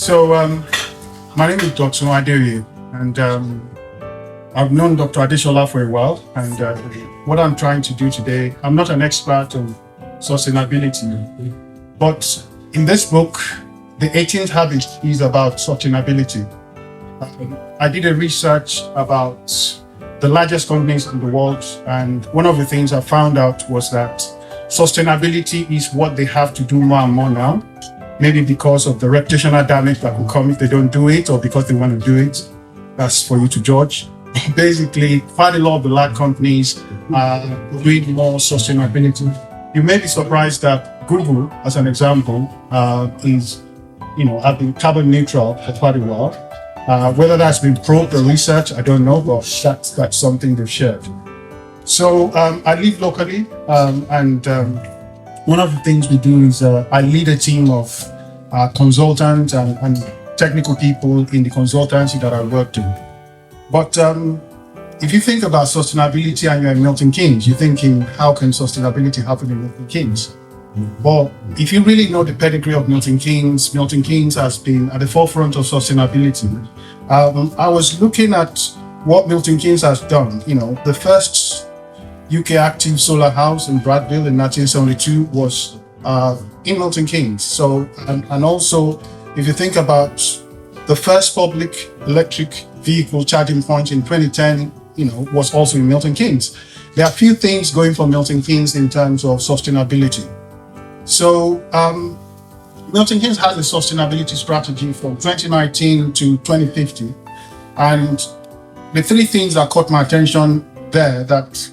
So, my name is Dr. Adeoye, and I've known Dr. Adeshola for a while. And what I'm trying to do today, I'm not an expert on sustainability, but in this book, the 18th habit is about sustainability. I did a research about the largest companies in the world, and one of the things I found out was that sustainability is what they have to do more and more now. Maybe because of the reputational damage that will come if they don't do it, or because they want to do it. That's for you to judge. Basically, quite a lot of the large companies are doing more sustainability. You may be surprised that Google, as an example, is, have been carbon neutral for quite a while. Whether that's been probed or research, I don't know, but that's something they've shared. So I live locally, and one of the things we do is I lead a team of consultants and technical people in the consultancy that I worked in. But if you think about sustainability and you're in Milton Keynes, you're thinking, how can sustainability happen in Milton Keynes? Well, if you really know the pedigree of Milton Keynes has been at the forefront of sustainability. I was looking at what Milton Keynes has done. The first UK active solar house in Bradville in 1972 was in Milton Keynes. So, and also, if you think about the first public electric vehicle charging point in 2010, was also in Milton Keynes. There are a few things going for Milton Keynes in terms of sustainability. So, Milton Keynes has a sustainability strategy from 2019 to 2050. And the three things that caught my attention there that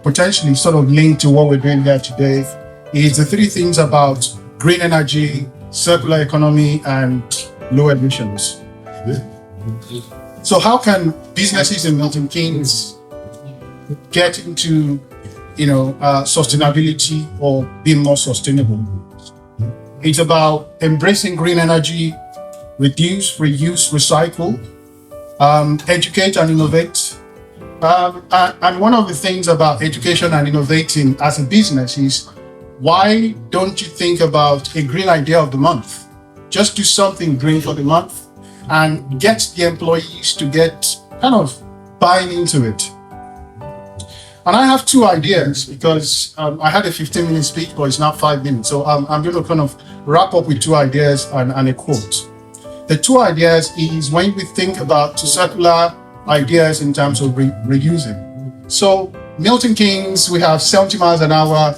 potentially sort of linked to what we're doing here today is the three things about green energy, circular economy, and low emissions. So how can businesses in Milton Keynes get into, sustainability or being more sustainable? It's about embracing green energy, reduce, reuse, recycle, educate and innovate. And one of the things about education and innovating as a business is, why don't you think about a green idea of the month? Just do something green for the month and get the employees to get kind of buying into it. And I have two ideas because I had a 15-minute speech, but it's now 5 minutes. So I'm going to kind of wrap up with two ideas and a quote. The two ideas is when we think about circular ideas in terms of reusing. So Milton Keynes, we have 70 miles an hour,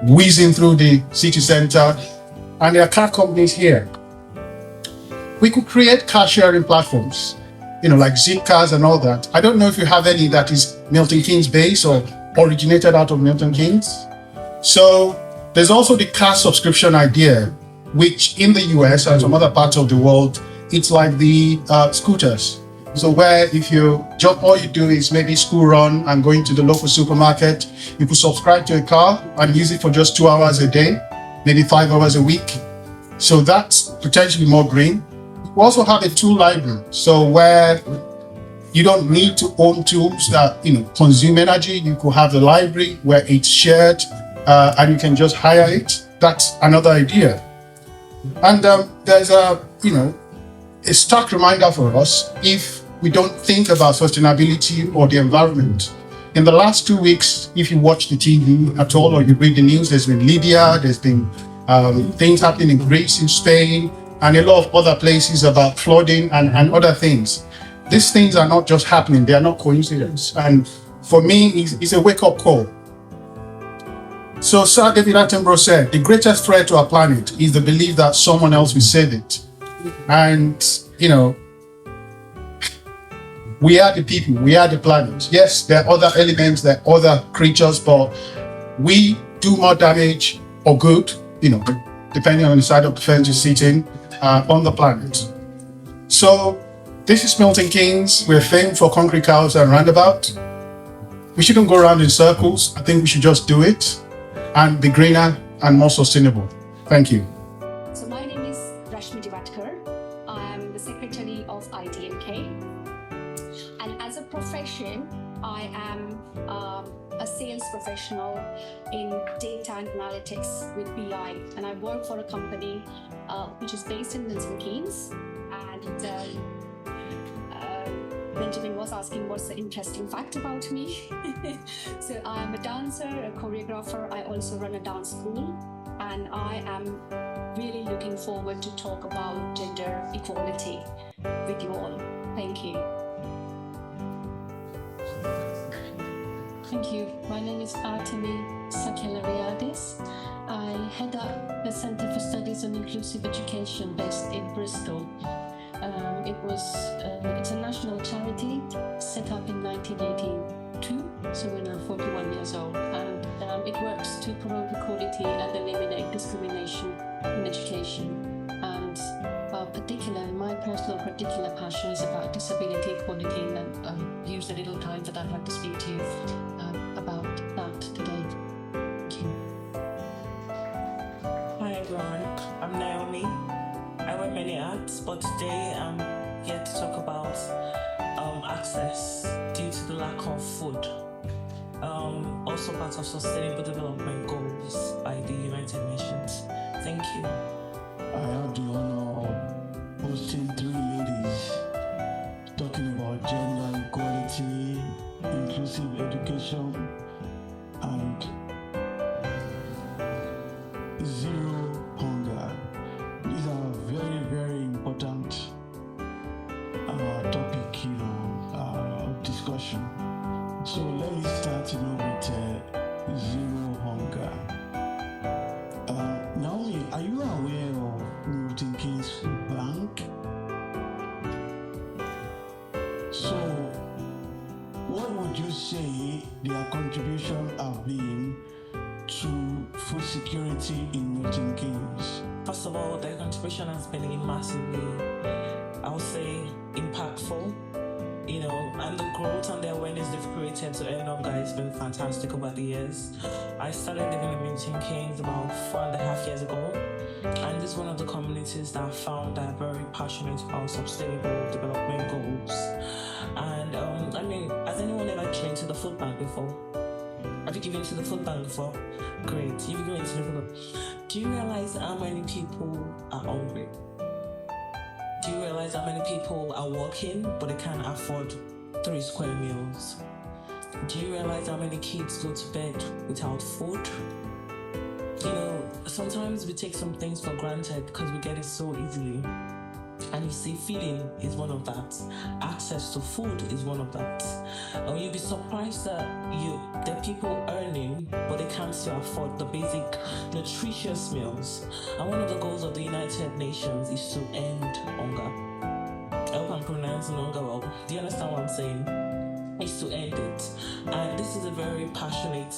whizzing through the city center, and there are car companies here. We could create car sharing platforms, like Zipcars and all that. I don't know if you have any that is Milton Keynes based or originated out of Milton Keynes. So there's also the car subscription idea, which in the US and some other parts of the world, it's like the scooters. So where if all you do is maybe school run and going to the local supermarket, you could subscribe to a car and use it for just 2 hours a day, maybe 5 hours a week. So that's potentially more green. We also have a tool library. So where you don't need to own tools that consume energy, you could have the library where it's shared and you can just hire it. That's another idea. And there's a stark reminder for us if we don't think about sustainability or the environment. In the last 2 weeks, if you watch the TV at all or you read the news, there's been Libya, there's been things happening in Greece, in Spain, and a lot of other places about flooding and other things. These things are not just happening, they are not coincidence. And for me, it's a wake-up call. So Sir David Attenborough said, the greatest threat to our planet is the belief that someone else will save it. And, we are the people, we are the planet. Yes, there are other elements, there are other creatures, but we do more damage or good, depending on the side of the fence you're sitting, on the planet. So this is Milton Keynes. We're famed for concrete cows and roundabout. We shouldn't go around in circles. I think we should just do it and be greener and more sustainable. Thank you. So my name is Rashmi Jivatkar. I'm the secretary of IDMK. And as a profession, I am a sales sales professional in data and analytics with BI, and I work for a company which is based in Milton Keynes. And Benjamin was asking what's the interesting fact about me. So I'm a dancer, a choreographer. I also run a dance school, and I am really looking forward to talk about gender equality with you all. Thank you. Thank you. My name is Artemi Sakelariadis. I head up the Center for Studies on Inclusive Education based in Bristol. It's a national charity set up in 1982, so we're now 41 years old, and it works to promote equality and eliminate discrimination in education. And my personal particular passion is about disability equality, and I've used a little time that I'd like to speak to you about that today. Thank you. Hi everyone, I'm Naomi. I wear many hats, but today I'm here to talk about access due to the lack of food. Also part of Sustainable Development Goals by the United Nations. Thank you. I have the honor of hosting three ladies talking about gender equality, inclusive education, and zero hunger. These are very, very important topic, of discussion. So let me start, with zero hunger. Naomi, are you aware of Milton Keynes Food Bank? So, what would you say their contribution have been to food security in Milton Keynes? First of all, their contribution has been massively, I would say, impactful. And the growth and the awareness they've created to end hunger has been fantastic over the years. I started living in Milton Keynes about 4.5 years ago, and this is one of the communities that I found that are very passionate about sustainable development goals. And has anyone ever been to the food bank before? Have you given to the food bank before? Great, you've given to the food bank. Do you realize how many people are hungry? Do you realize how many people are working but they can't afford 3 square meals? Do you realize how many kids go to bed without food? Sometimes we take some things for granted because we get it so easily. And you see, feeding is one of that. Access to food is one of that. And you'll be surprised that there are people earning, but they can't still afford the basic nutritious meals. And one of the goals of the United Nations is to end hunger. I hope I'm pronouncing hunger well. Do you understand what I'm saying? Is to end it. And this is a very passionate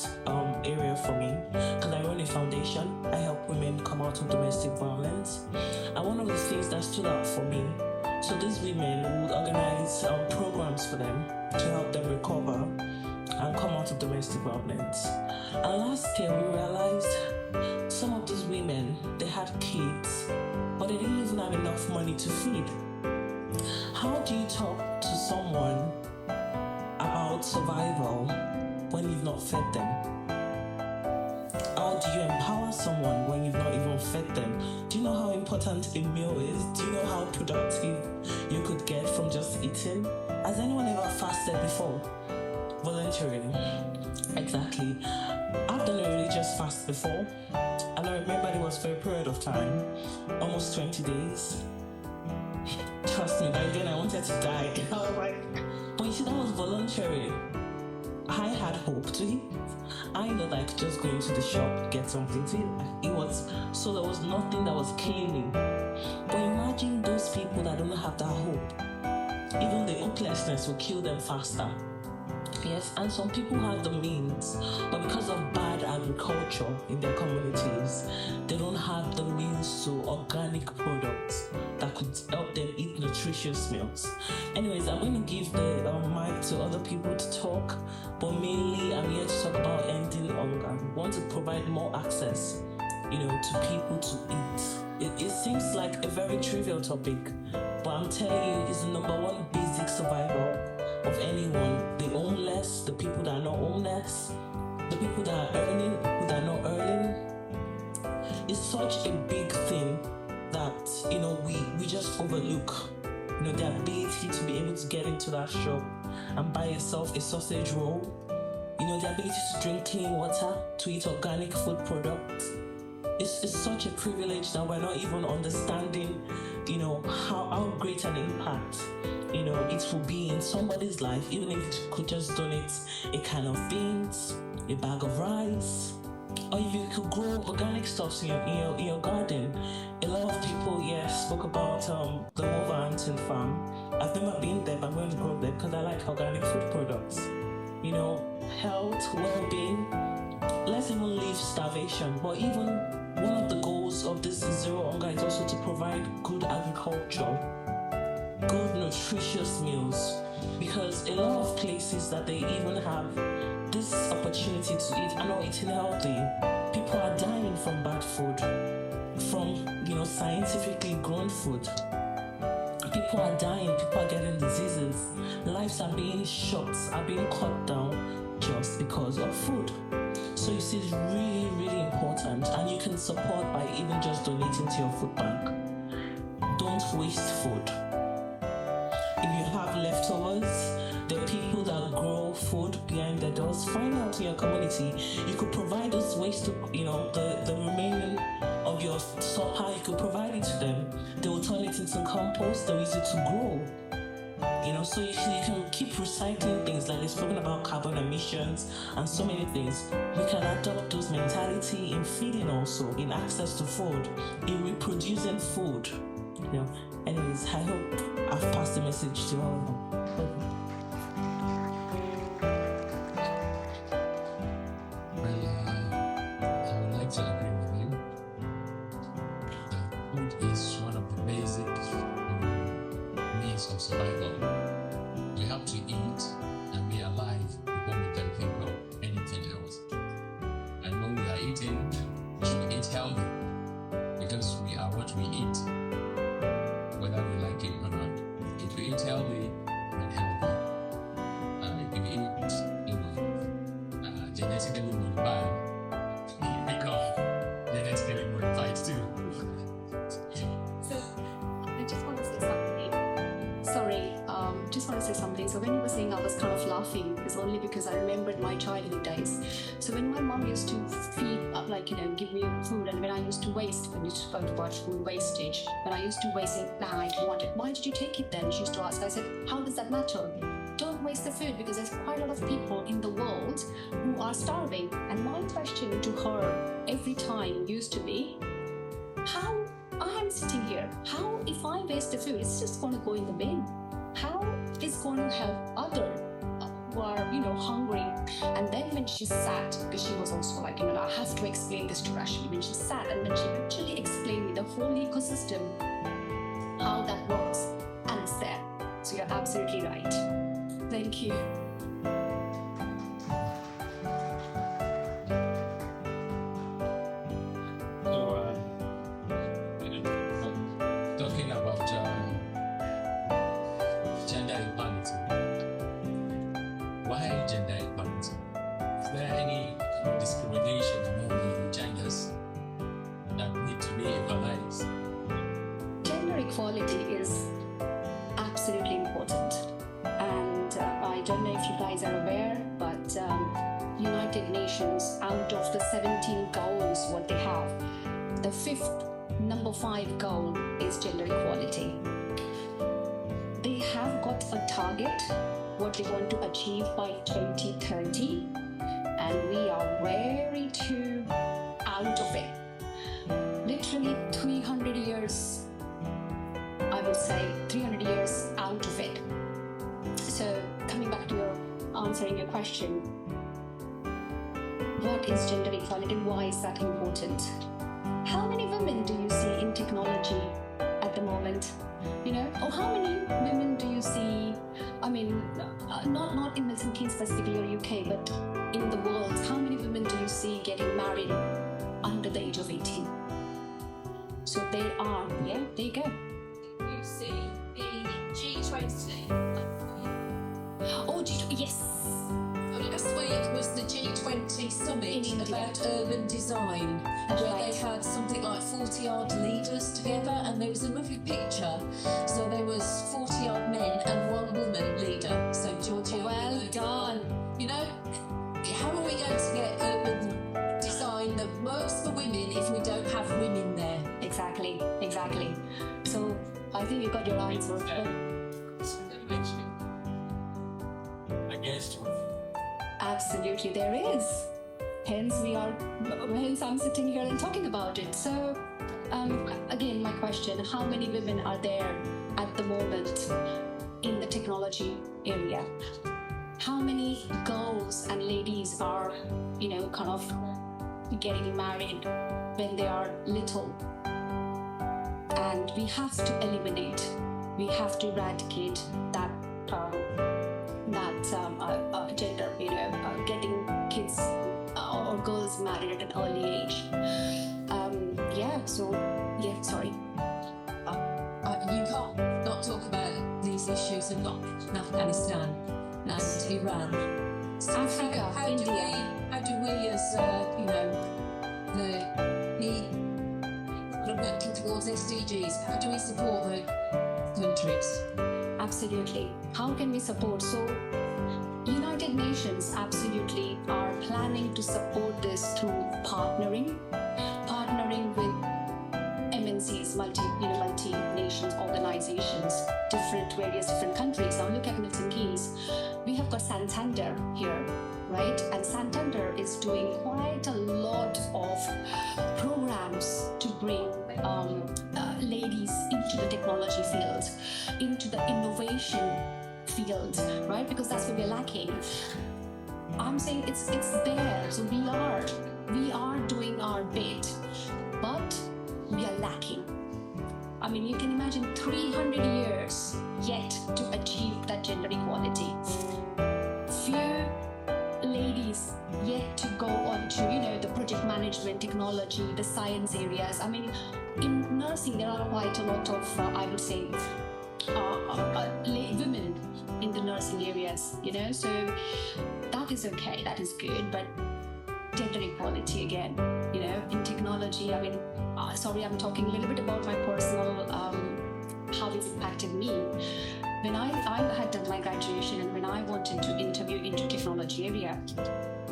area for me because I run a foundation. I help women come out of domestic violence. And one of the things that stood out for me, so these women would organize programs for them to help them recover and come out of domestic violence. And last year we realized some of these women, they had kids, but they didn't even have enough money to feed. How do you talk to someone about survival when you've not fed them? How do you empower someone when you've not even fed them? Do you know how important a meal is? Do you know how productive you could get from just eating? Has anyone ever fasted before? Voluntarily. Exactly. I've done a religious fast before, and I remember it was for a period of time, almost 20 days. Trust me, by then I wanted to die. I was like, but you see, that was voluntary. I had hope to eat. I know that I could just go into the shop, get something to eat. So there was nothing that was killing me. But imagine those people that don't have that hope. Even the hopelessness will kill them faster. Yes, and some people have the means, but because of bad agriculture in their communities, they don't have the means to organic products that could help them eat nutritious meals. Anyways, I'm going to give the mic to other people to talk, but mainly I'm here to talk about ending hunger. We want to provide more access, to people to eat. It seems like a very trivial topic, but I'm telling you, it's the number one basic survival of anyone. The homeless, the people that are not homeless, the people such a big thing that we just overlook. The ability to be able to get into that shop and buy yourself a sausage roll. The ability to drink clean water, to eat organic food products. It's such a privilege that we're not even understanding, how great an impact, it will be in somebody's life, even if you could just donate a can of beans, a bag of rice, or if you could grow organic stuff in your garden. A lot of people, spoke about the Wolverhampton farm. I've never been there, but I'm going to go there because I like organic food products. Health, well-being. Let's even leave starvation. But even one of the goals of this Zero Hunger is also to provide good agriculture, good nutritious meals, because a lot of places that they even have this opportunity to eat are not eating healthy. People are dying from bad food, from scientifically grown food. People are dying, people are getting diseases, lives are being shot, are being cut down just because of food. So you see, it's really, really important, and you can support by even just donating to your food bank. Don't waste food. If you have leftovers, the people that grow food behind the doors, find out in your community. You could provide those waste to, the remaining of your supper, you could provide it to them. They will turn it into compost, they'll use it to grow. So you can keep recycling things, like they've spoken about carbon emissions and so many things. We can adopt those mentality in feeding also, in access to food, in reproducing food. Anyways, I hope I've passed the message to all of them. I would like to agree with you. Food is one of the basic means of survival. We have to eat and be alive before we can think of anything else. And when we are eating, we should eat healthy, because we are what we eat, whether we like it or not. If we eat healthy, then healthy. If we eat, genetically modified, we become genetically modified too. So I just want to say something. Sorry, just want to say something. So when you were saying, I was kind of laughing, it's only because I remembered my childhood days. So when my mom used to feed, give me food, and when I used to waste, when you spoke about food wastage, when I used to waste it, I don't want it. Why did you take it then? She used to ask. I said, how does that matter? Don't waste the food, because there's quite a lot of people in the world who are starving. And my question to her every time used to be, how I'm sitting here, how if I waste the food, it's just going to go in the bin. How is going to help other who are, hungry? And then when she sat, because she was also like, I have to explain this to Rashmi. When she sat and when she actually explained me the whole ecosystem, how that works, and it's there. So you're absolutely right. Thank you. So, talking about gender equality. Why gender equality? Is there any discrimination among the genders that need to be equalized? Gender equality is absolutely important. And I don't know if you guys are aware, but United Nations, out of the 17 goals what they have, the number 5 goal is gender equality. They have got a target, what they want to achieve by 2030, and we are very too out of it. Literally 300 years, I would say 300 years out of it. So coming back to answering your question, what is gender equality? Why is that important? How many women do you see in technology at the moment? Or how many women do you see? I mean, not in Milton Keynes specifically or UK, but in the world, how many women do you see getting married under the age of 18? So there are, there you go. You see the G20. Oh, yes. Last week was the G20 summit In India. about urban design, That's where right. they had something like 40-odd leaders together, and there was a lovely picture. So there was 40-odd men and one woman leader. So Georgia, Well done. You know, how are we going to get urban design that works for women if we don't have women there? Exactly. So I think you got your answer. Absolutely, there is. Hence I'm sitting here and talking about it. So, again, my question: how many women are there at the moment in the technology area? How many girls and ladies are, kind of getting married when they are little? And we have to eliminate, we have to eradicate that gender, getting kids or girls married at an early age. Sorry. You can't not talk about these issues in Afghanistan and Iran. So Africa, how India. how do we as working towards SDGs, how do we support the countries? Absolutely. How can we support? So, United Nations absolutely are planning to support this through partnering with MNCs, multi-nations organizations, various different countries. Now look at Milton Keynes. We have got Santander here, right? And Santander is doing quite a lot of programs to bring ladies into the technology field, into the innovation field, right? Because that's what we're lacking. I'm saying it's there. So we are doing our bit, but we are lacking. I mean, you can imagine 300 years yet to achieve that gender equality. Few ladies yet to go on to, the project management, technology, the science areas. I mean, in nursing, there are quite a lot of, I would say, women in the nursing areas, so that is okay, that is good, but gender equality again, in technology, I mean, sorry, I'm talking a little bit about my personal, how it's impacted me. When I had done my graduation and when I wanted to interview into technology area,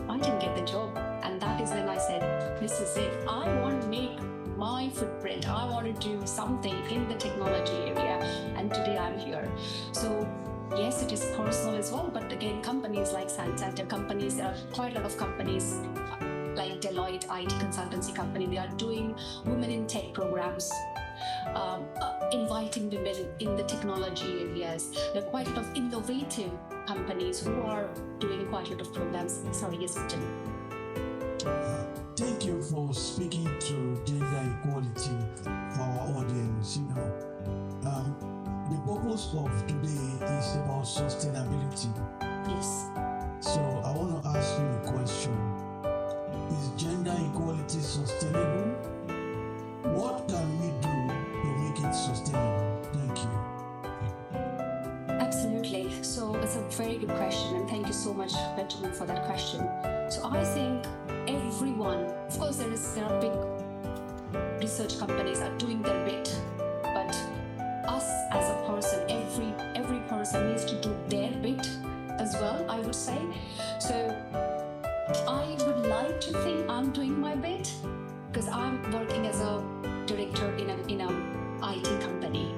I didn't get the job. And that is when I said, this is it. I want to make my footprint. I want to do something in the technology area. And today I'm here. So yes, it is personal as well. But again, companies like Santander, there are quite a lot of companies like Deloitte, IT consultancy company, they are doing women in tech programs. Inviting women in the technology areas. There are quite a lot of innovative companies who are doing quite a lot of programs. Sorry, yes, Jim. Thank you for speaking to gender equality for our audience. The purpose of today is about sustainability. Yes. So I want to ask you a question. Is gender equality sustainable? What can we do to make it sustainable? Thank you. Absolutely. So it's a very good question, and thank you so much, Benjamin, for that question. So I think everyone, of course, there are big research companies are doing their bit, but us as a person, every person needs to do their bit as well, I would say. So I would like to think I'm doing my bit because I'm working as a director in an IT company,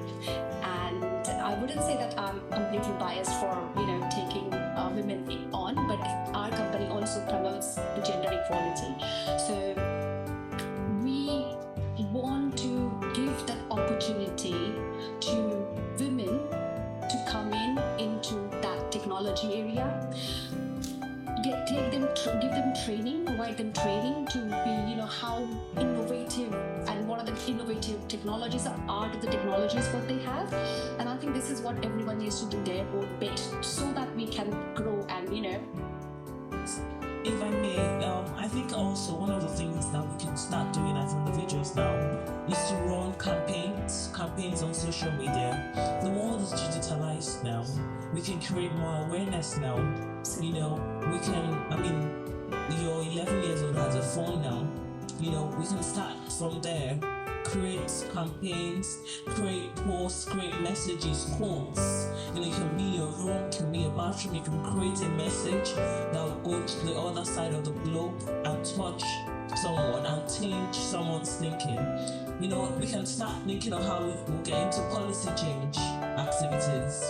and I wouldn't say that I'm completely biased for taking women on, but our company also promotes the gender equality. So we want to give that opportunity to women to come into that technology area. Give them training, provide them training to be, how innovative and what are the innovative technologies are the technologies what they have. And I think this is what everyone needs to do their own bit so that we can grow and, If I may, I think also one of the things that we can start doing as individuals now is to run campaigns on social media. The world is digitalized now. We can create more awareness now. We can, you're 11 years old, has a phone now, you know, we can start from there. Create campaigns, create posts, create messages, quotes. You know, it can be your room, it can be your bathroom, you can create a message that will go to the other side of the globe and touch someone and change someone's thinking. You know, we can start thinking of how we will get into policy change activities.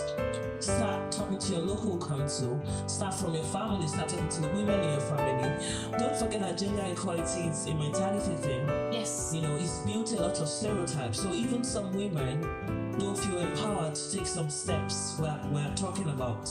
Start talking to your local council. Start from your family. Start talking to the women in your family. Don't forget that gender equality is a mentality thing. Yes. You know, it's built a lot of stereotypes. So even some women don't feel empowered to take some steps we're talking about.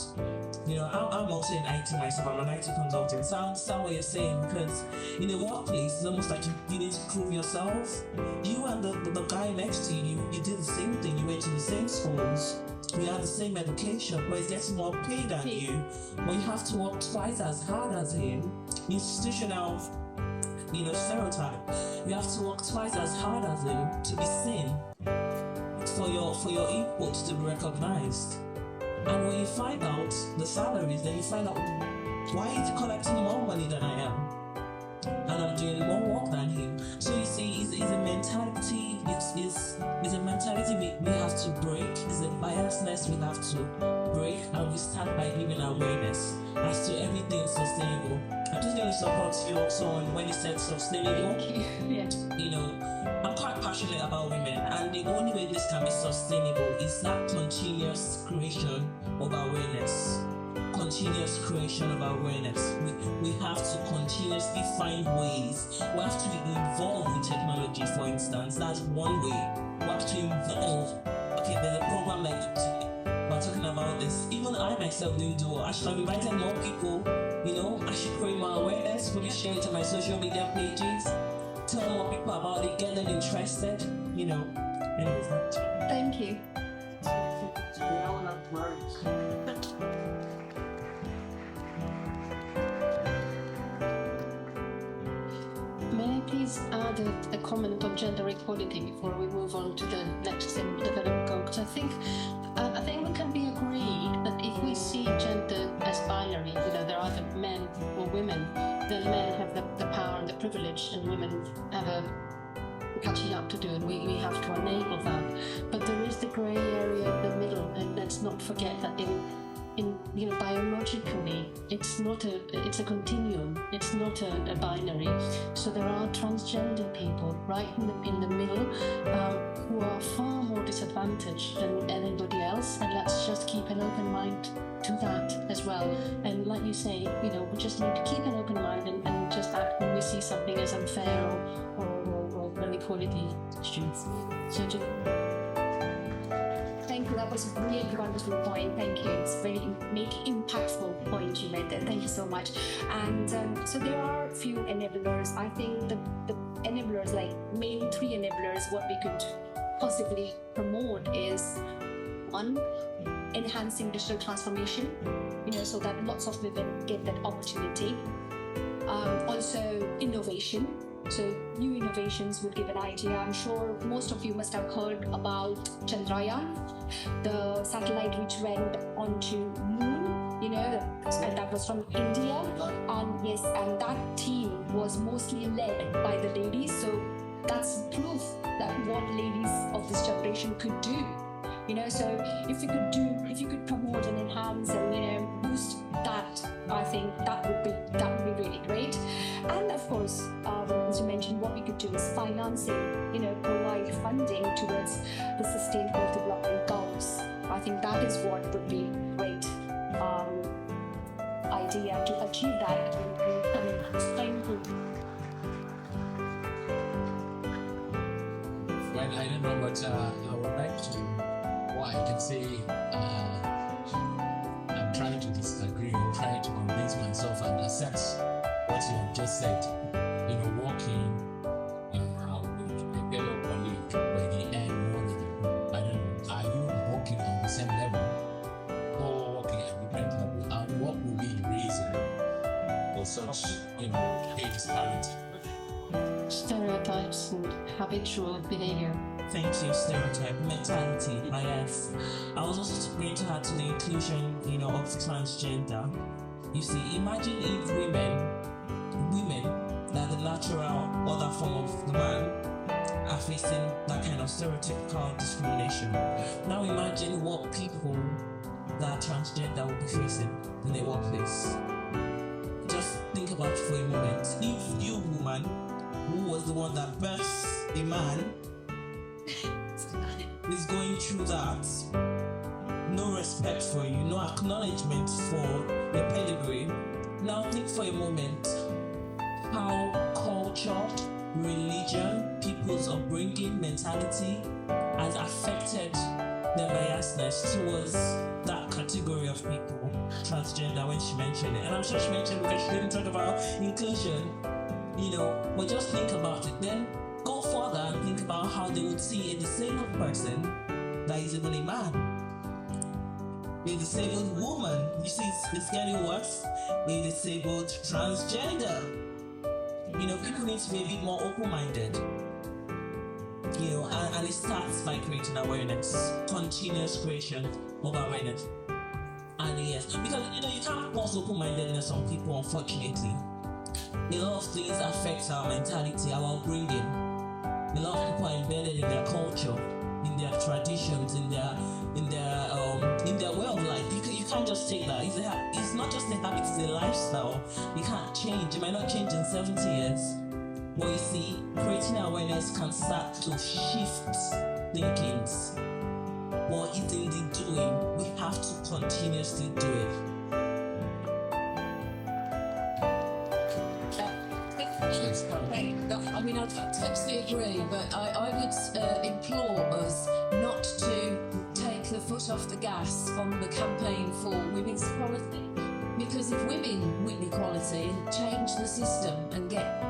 You know, I'm also in IT myself. I'm an IT consultant. So I understand what you're saying, because in the workplace, it's almost like you need to prove yourself. You and the guy next to you, you did the same thing. You went to the same schools. You have the same education, but he's getting more paid than you. But you have to work twice as hard as him. Institutional, you know, stereotype. You have to work twice as hard as him to be seen, for your input to be recognized. And when you find out the salaries, then you find out, why is he collecting more money than I am? And I'm doing more work than him. So you see, it's a mentality. It's a mentality we have to break. It's a biasness we have to break, and we start by giving awareness as to everything sustainable. I'm just going to support you also on when you said sustainable. Yeah. You know, I'm quite passionate about women, and the only way this can be sustainable is that continuous creation of awareness. Continuous creation of awareness. We have to continuously find ways. We have to be involved with technology, for instance. That's one way. We have to involve. Okay, there's a program like we're talking about this. Even I myself didn't do it. I should have invited more people. You know, I should create more awareness, probably share it to my social media pages, tell more people about it, get them interested. You know, anyways. Thank you. May I please add a comment on gender equality before we move on to the next Sustainable Development Goal? Because I think we can be agreed that if we see gender as binary, you know, there are either men or women, then men have the power and the privilege, and women have a catching up to do, and we have to enable that. But there is the grey area in the middle, and let's not forget that in you know, biologically, it's a continuum. It's not a binary. So there are transgender people right in the middle who are far more disadvantaged than anybody else, and let's just keep an open mind to that as well. And like you say, you know, we just need to keep an open mind and just act when we see something as unfair or an equality issue. So just Thank you. That was a really wonderful point. Thank you. It's a very impactful point you made there. Thank you so much. And so there are a few enablers. I think the enablers, like main three enablers, what we could possibly promote is one, enhancing digital transformation, you know, so that lots of women get that opportunity. Also innovation. So new innovations would give an idea. I'm sure most of you must have heard about Chandrayaan, the satellite which went onto moon, you know, and that was from India. And yes, and that team was mostly led by the ladies. So that's proof that what ladies of this generation could do. You know, so if you could promote and enhance and, you know, boost that, I think that would be really great. And of course, as you mentioned, what we could do is financing, you know, provide funding towards the Sustainable Development Goals. I think that is what would be great idea to achieve that. Thank you. Well, I don't know, but I would like to, I can say, I'm trying to disagree or trying to convince myself and assess what you have just said. You know, working with a fellow colleague where they earn more than you. I don't know, are you working on the same level or working at a different level? And what will be the reason for such, you know, pay disparity? stereotypes and habitual behavior. Thank you, stereotype, mentality, bias. I was also going to add to the inclusion, you know, of transgender. You see, imagine if women women, that the natural other form of the man, are facing that kind of stereotypical discrimination. Now imagine what people that are transgender will be facing in the workplace. Just think about it for a moment. If you, woman, who was the one that birthed a man, is going through that, no respect for you, no acknowledgement for your pedigree. Now think for a moment how culture, religion, people's upbringing, mentality has affected their biasness towards that category of people, transgender, when she mentioned it. And I'm sure she mentioned it because she didn't talk about inclusion, but just think about it. Then go further and think about how they would see a disabled person that is even a man. A disabled woman, you see, it's getting worse. A disabled transgender. People need to be a bit more open-minded. And it starts by creating awareness, continuous creation of awareness. And yes, because you can't force open-mindedness on people, unfortunately. A lot of things affect our mentality, our upbringing. A lot of people are embedded in their culture, in their traditions, in their way of life. You can't just take that. It's not just a habit, it's a lifestyle. You can't change. It might not change in 70 years. But you see, creating awareness can start to shift thinkings. What is indeed doing? We have to continuously do it. I totally agree, but I would implore us not to take the foot off the gas on the campaign for women's equality. Because if women win equality and change the system and get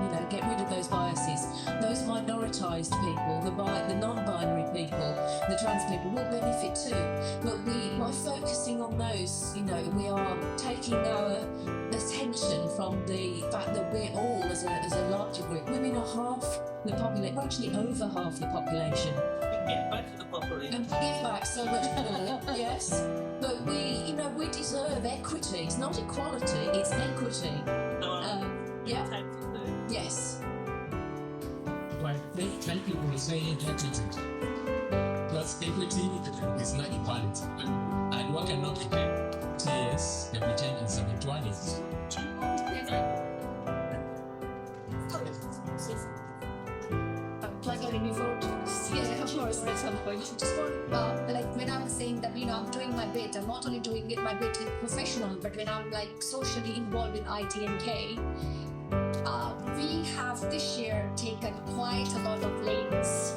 rid of those biases, those minoritised people, the non-binary people, the trans people will benefit too. But by focusing on those, we are taking our attention from the fact that we're all, as a larger group, women are half the population, we're actually over half the population. Get back to the population. And give back so much more, yes. But we deserve equity. It's not equality, it's equity. Yeah. Yes. Well, many people will say equity. Plus, equity is not equality. And what cannot be kept, yes, can be changed in some equality. Yeah, of course, at some point. Just for, when I'm saying that, I'm doing my bit, I'm not only doing it my bit professional, but when I'm socially involved in ITMK, we have this year taken quite a lot of lanes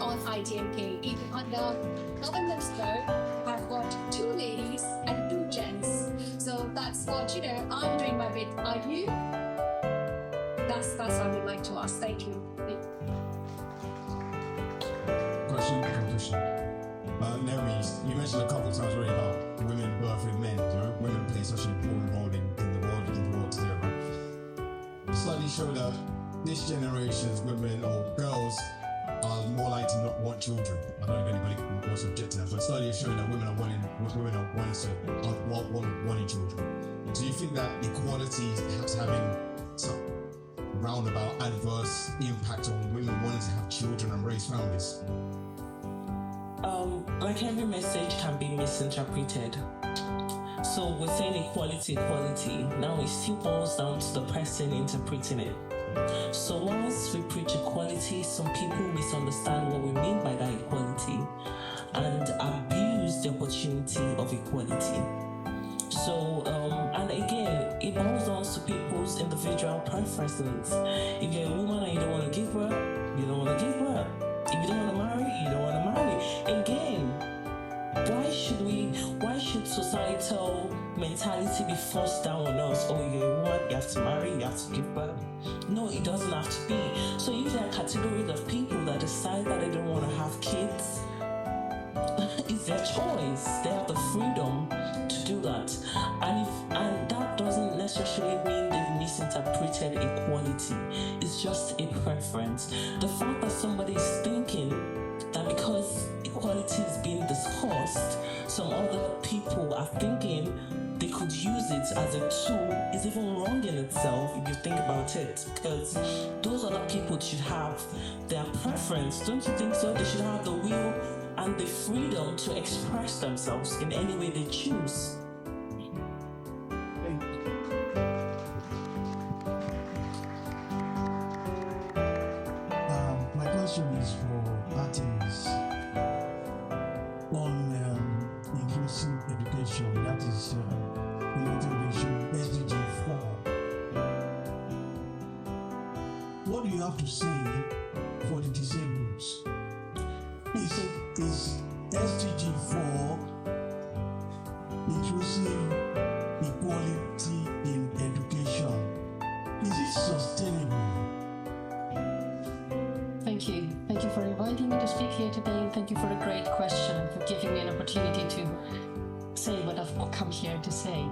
on ITMK. Even on the government's floor, I've got 2 ladies and 2 gents. So that's what, I'm doing my bit. Are you? That's what I would like to ask. Thank you. Question. Neri, you mentioned a couple of times already about women birthing men. Women play such an important role in the world today, right? Studies show that this generation's women or girls are more likely to not want children. I don't know if anybody wants to object to that, but studies showing that women are wanting children. Do you think that equality is having some roundabout adverse impact on women wanting to have children and raise families? Like every message can be misinterpreted. So we're saying equality. Now it still boils down to the person interpreting it. So once we preach equality, some people misunderstand what we mean by that equality and abuse the opportunity of equality. So, and again, it boils down to people's individual preferences. If you're a woman and you don't want to give birth, you don't want to give birth. If you don't want to marry, you don't want to marry. Again, why should societal mentality be forced down on us? Oh, you're a woman, you have to marry, you have to give birth. No, it doesn't have to be. So if there are categories of people that decide that they don't want to have kids, it's their choice. They have the freedom to do that. And that doesn't necessarily mean they've misinterpreted equality. It's just a preference. The fact that somebody is thinking that because equality is being discussed, some other people are thinking they could and use it as a tool is even wrong in itself if you think about it, because those other people should have their preference. Don't you think so? They should have the will and the freedom to express themselves in any way they choose. My question is for Artemis on inclusive education, that is United Nations SDG 4. What do you have to say for the disabled? Is SDG 4 inclusive equality in education? Is it sustainable? Thank you. Thank you for inviting me to speak here today, and thank you for a great question and for giving me an opportunity to say what I've come here to say.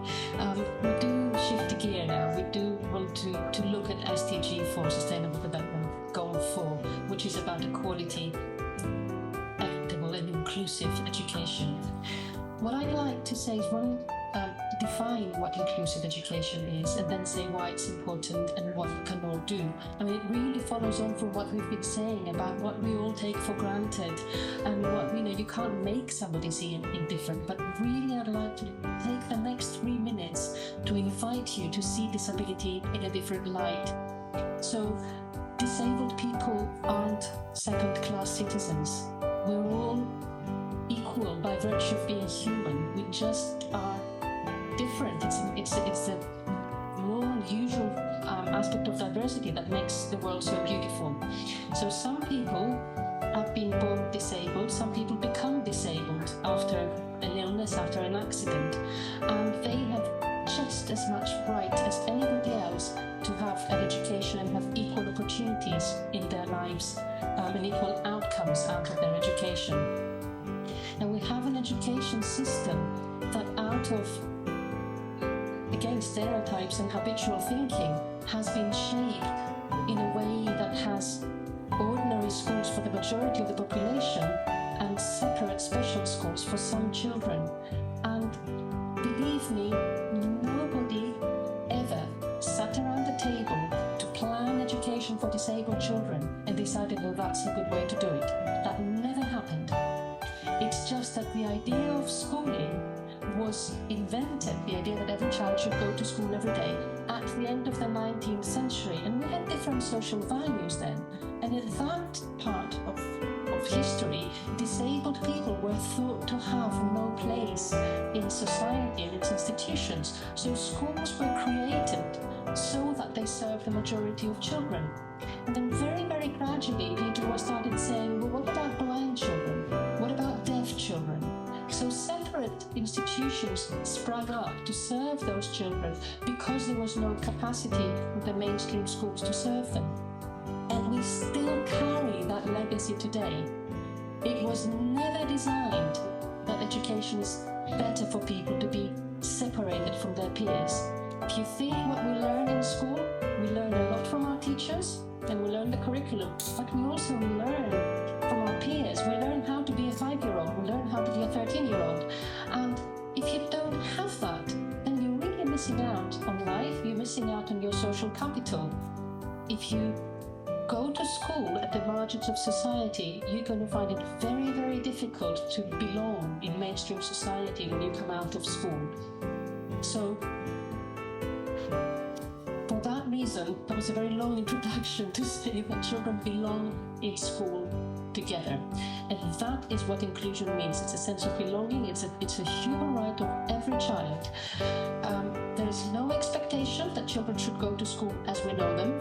We do shift gear now. We do want to look at SDG 4, Sustainable Development Goal 4, which is about equality, equitable and inclusive education. What I'd like to say is define what inclusive education is, and then say why it's important and what we can all do. I mean, it really follows on from what we've been saying about what we all take for granted, and what you can't make somebody see anything different. But really, I'd like to take the next 3 minutes to invite you to see disability in a different light. So, disabled people aren't second-class citizens. We're all equal by virtue of being human. We just are different. It's a normal, usual aspect of diversity that makes the world so beautiful. So some people have been born disabled, some people become disabled after an illness, after an accident, and they have just as much right as anybody else to have an education and have equal opportunities in their lives and equal outcomes out of their education. Now we have an education system that, out of again stereotypes and habitual thinking, has been shaped in a way that has ordinary schools for the majority of the population and separate special schools for some children. And believe me, nobody ever sat around the table to plan education for disabled children and decided, well, that's a good way to do it. That never happened. It's just that the idea of schooling was invented, the idea that every child should go to school every day, at the end of the 19th century. And we had different social values then. And in that part of history, disabled people were thought to have no place in society and its institutions. So schools were created so that they served the majority of children. And then very, very gradually, people started saying, well, what about blind children? What about deaf children? So separate institutions sprang up to serve those children because there was no capacity in the mainstream schools to serve them. And we still carry that legacy today. It was never designed that education is better for people to be separated from their peers. If you think what we learn in school, we learn a lot from our teachers and we learn the curriculum, but we also learn from our peers. We learn how to be a 5-year-old, we learn how to be a 13-year-old. And if you don't have that, then you're really missing out on life, you're missing out on your social capital. If you go to school at the margins of society, you're going to find it very, very difficult to belong in mainstream society when you come out of school. So, for that reason, that was a very long introduction to say that children belong in school together. And that is what inclusion means. It's a sense of belonging, it's a human right of every child. There is no expectation that children should go to school as we know them,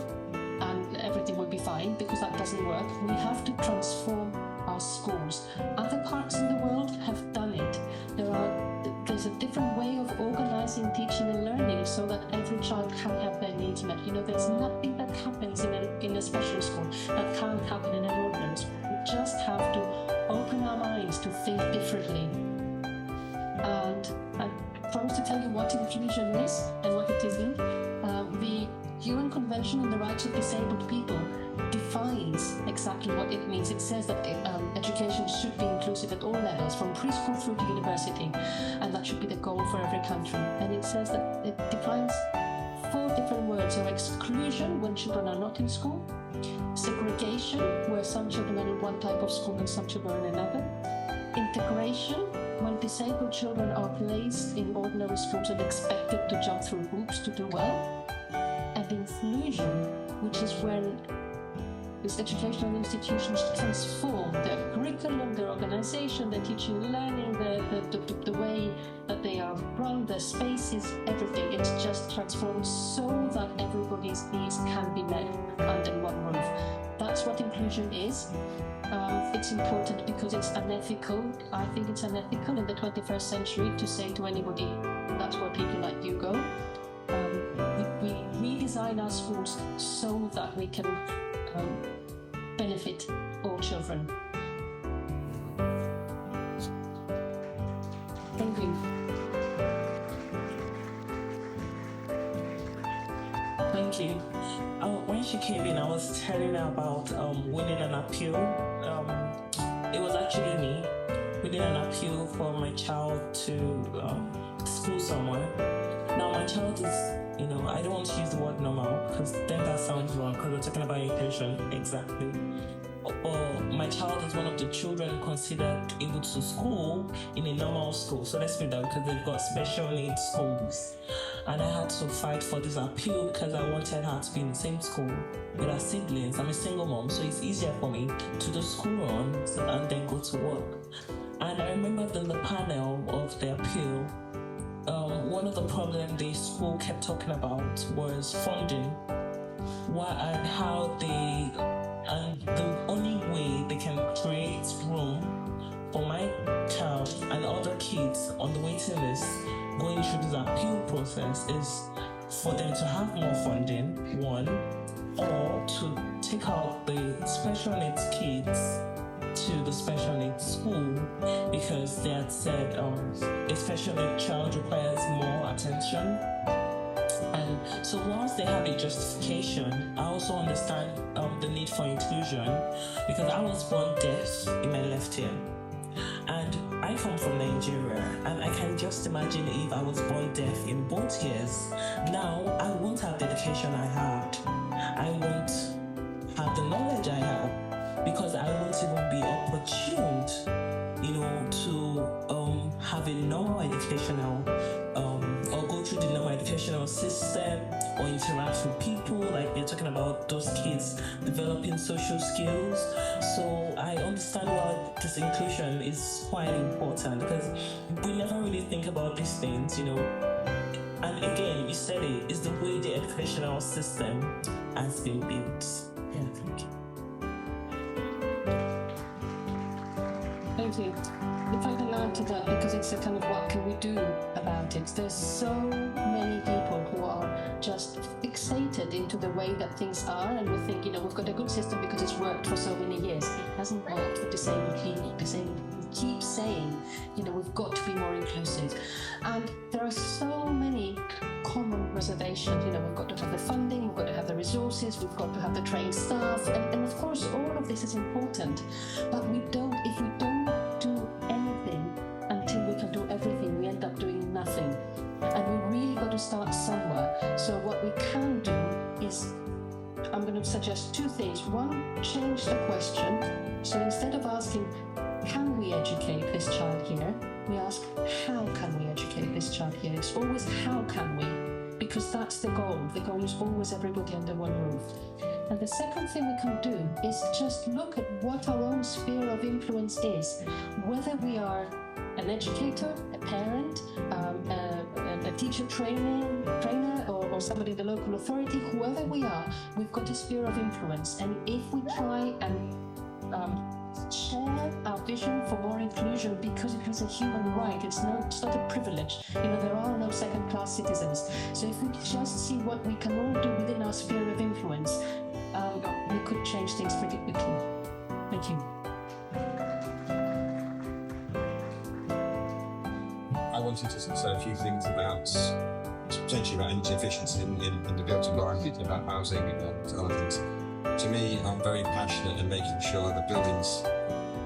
and everything will be fine, because that doesn't work. We have to transform our schools. Other parts in the world have done it. There's a different way of organizing teaching and learning so that every child can have their needs met. There's nothing that happens in a special school that can't happen in an ordinary school. We just have to open our minds to think differently. And I promise to tell you what inclusion is and what it isn't. The UN Convention on the Rights of Disabled People defines exactly what it means. It says that education should be inclusive at all levels, from preschool through to university, and that should be the goal for every country, and it says that it defines 4 different words of exclusion when children are not in school, segregation, where some children are in one type of school and some children are in another, integration, when disabled children are placed in ordinary schools and expected to jump through hoops to do well, and inclusion, which is when these educational institutions transform their curriculum, their organization, their teaching and learning, the way that they are run, their spaces, everything. It's just transformed so that everybody's needs can be met under one roof. That's what inclusion is. It's important because it's unethical. I think it's unethical in the 21st century to say to anybody, that's where people like you go. We redesign our schools so that we can benefit all children. Thank you. Thank you. When she came in, I was telling her about winning an appeal. It was actually me winning an appeal for my child to school somewhere. Now, my child is, I don't want to use the word normal because then that sounds wrong because we're talking about inclusion. Exactly. Or my child is one of the children considered able to school in a normal school. So let's put that because they've got special needs schools. And I had to fight for this appeal because I wanted her to be in the same school with her siblings. I'm a single mom, so it's easier for me to do school runs and then go to work. And I remember in the panel of the appeal, one of the problems the school kept talking about was funding. And how the only way they can create room for my child and other kids on the waiting list going through this appeal process is for them to have more funding, one, or to take out the special needs kids to the special needs school because they had said a special needs child requires more attention. And so once they have a justification, I also understand the need for inclusion because I was born deaf in my left ear. And I come from Nigeria, and I can just imagine if I was born deaf in both ears. Now, I won't have the education I had. I won't have the knowledge I have because I won't even be opportuned, to have a normal educational or go through the normal educational system or interact with people. Like they're talking about those kids developing social skills. So I understand why this inclusion is quite important because we never really think about these things, And again, you said it's the way the educational system has been built. Yeah, thank you. Thank you. If I can add to that, because it's a kind of what can we do about it? There's so many people who are just fixated into the way that things are, and we think, we've got a good system because it's worked for so many years. It hasn't worked for disabled people. We keep saying, we've got to be more inclusive. And there are so many common reservations. We've got to have the funding, we've got to have the resources, we've got to have the trained staff, and of course all of this is important. But if we don't do anything until we can do everything, we end up doing nothing. And we really got to start somewhere. So what we can do is, I'm going to suggest 2 things. One, change the question. So instead of asking, can we educate this child here? We ask, how can we educate this child here? It's always, how can we? Because that's the goal. The goal is always everybody under one roof. And the second thing we can do is just look at what our own sphere of influence is. Whether we are an educator, a parent, a teacher trainer, or somebody in the local authority, whoever we are, we've got a sphere of influence. And if we try and share our vision for more inclusion, because it is a human right, it's not a privilege. There are no second-class citizens. So if we just see what we can all do within our sphere of influence, we could change things pretty quickly. Thank you. I wanted to say a few things about potentially about energy efficiency in the built environment, about housing and other things. To me, I'm very passionate in making sure that buildings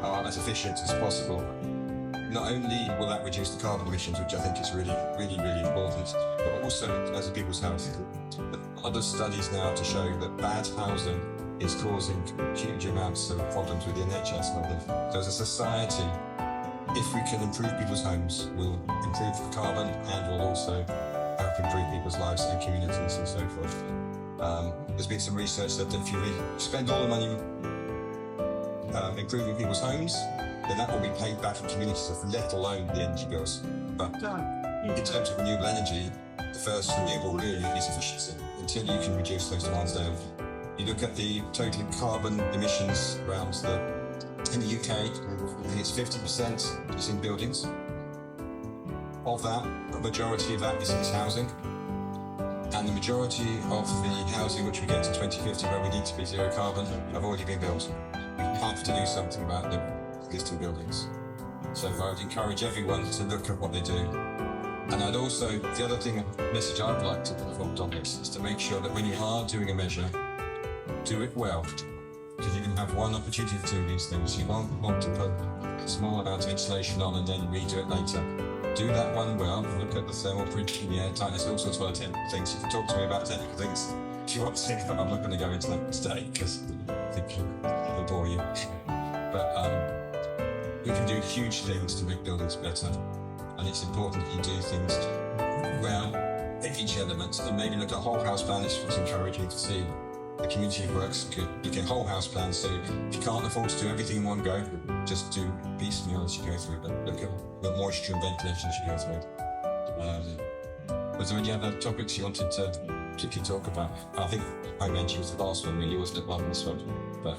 are as efficient as possible. not only will that reduce the carbon emissions, which I think is really, really, really important, but also as a people's health. Other studies now to show that bad housing is causing huge amounts of problems with the NHS and other. So as a society, if we can improve people's homes, we'll improve the carbon and we'll also help improve people's lives and communities and so forth. There's been some research that if you spend all the money improving people's homes, then that will be paid back in communities, let alone the energy bills. But in terms of renewable energy, the first renewable really is efficiency. Until you can reduce those demands down. You look at the total carbon emissions around in the UK, I think it's 50% is in buildings. Of that, a majority of that is housing. And the majority of the housing which we get to 2050 where we need to be zero carbon have already been built. We have to do something about the existing buildings. So I would encourage everyone to look at what they do. And I'd also, the other message I'd like to put forward on this is to make sure that when you are doing a measure, do it well. Because you can have one opportunity to do these things. You won't want to put a small amount of insulation on and then redo it later. Do that one well, look at the thermal printing, the air tightness, all sorts of other technical things. You can talk to me about technical things if you want to see them. I'm not going to go into them today because I think it'll bore you. But we can do huge things to make buildings better. And it's important that you do things well at each element and maybe look at whole house plan. It's encouraging to see the community works good. Look at whole house plans, so if you can't afford to do everything in one go, just do piecemeal as you go through, but look at the moisture and ventilation as you go through. Was there any other topics you wanted to particularly talk about? I think I mentioned was the last one, really, wasn't it, one this one? But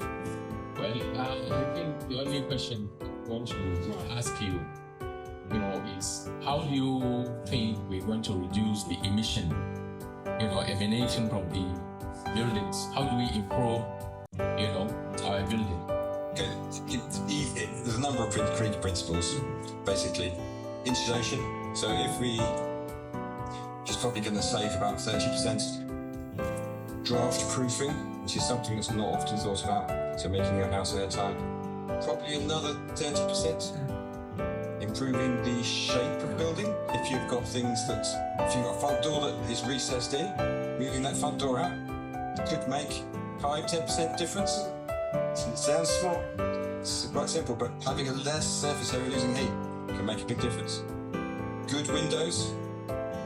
Well, I think the only question I want to ask you, is how do you think we're going to reduce the emission, emanation from the buildings? How do we improve, our building? okay, there's a number of principles, basically. Insulation. So if we just probably going to save about 30%. Draft proofing, which is something that's not often thought about, so making your house airtight. Probably another 30%. Improving the shape of building. If you've got if you've got a front door that is recessed in, moving that front door out could make 5-10% difference. It sounds small, it's quite simple, but having a less surface area losing heat can make a big difference. Good windows,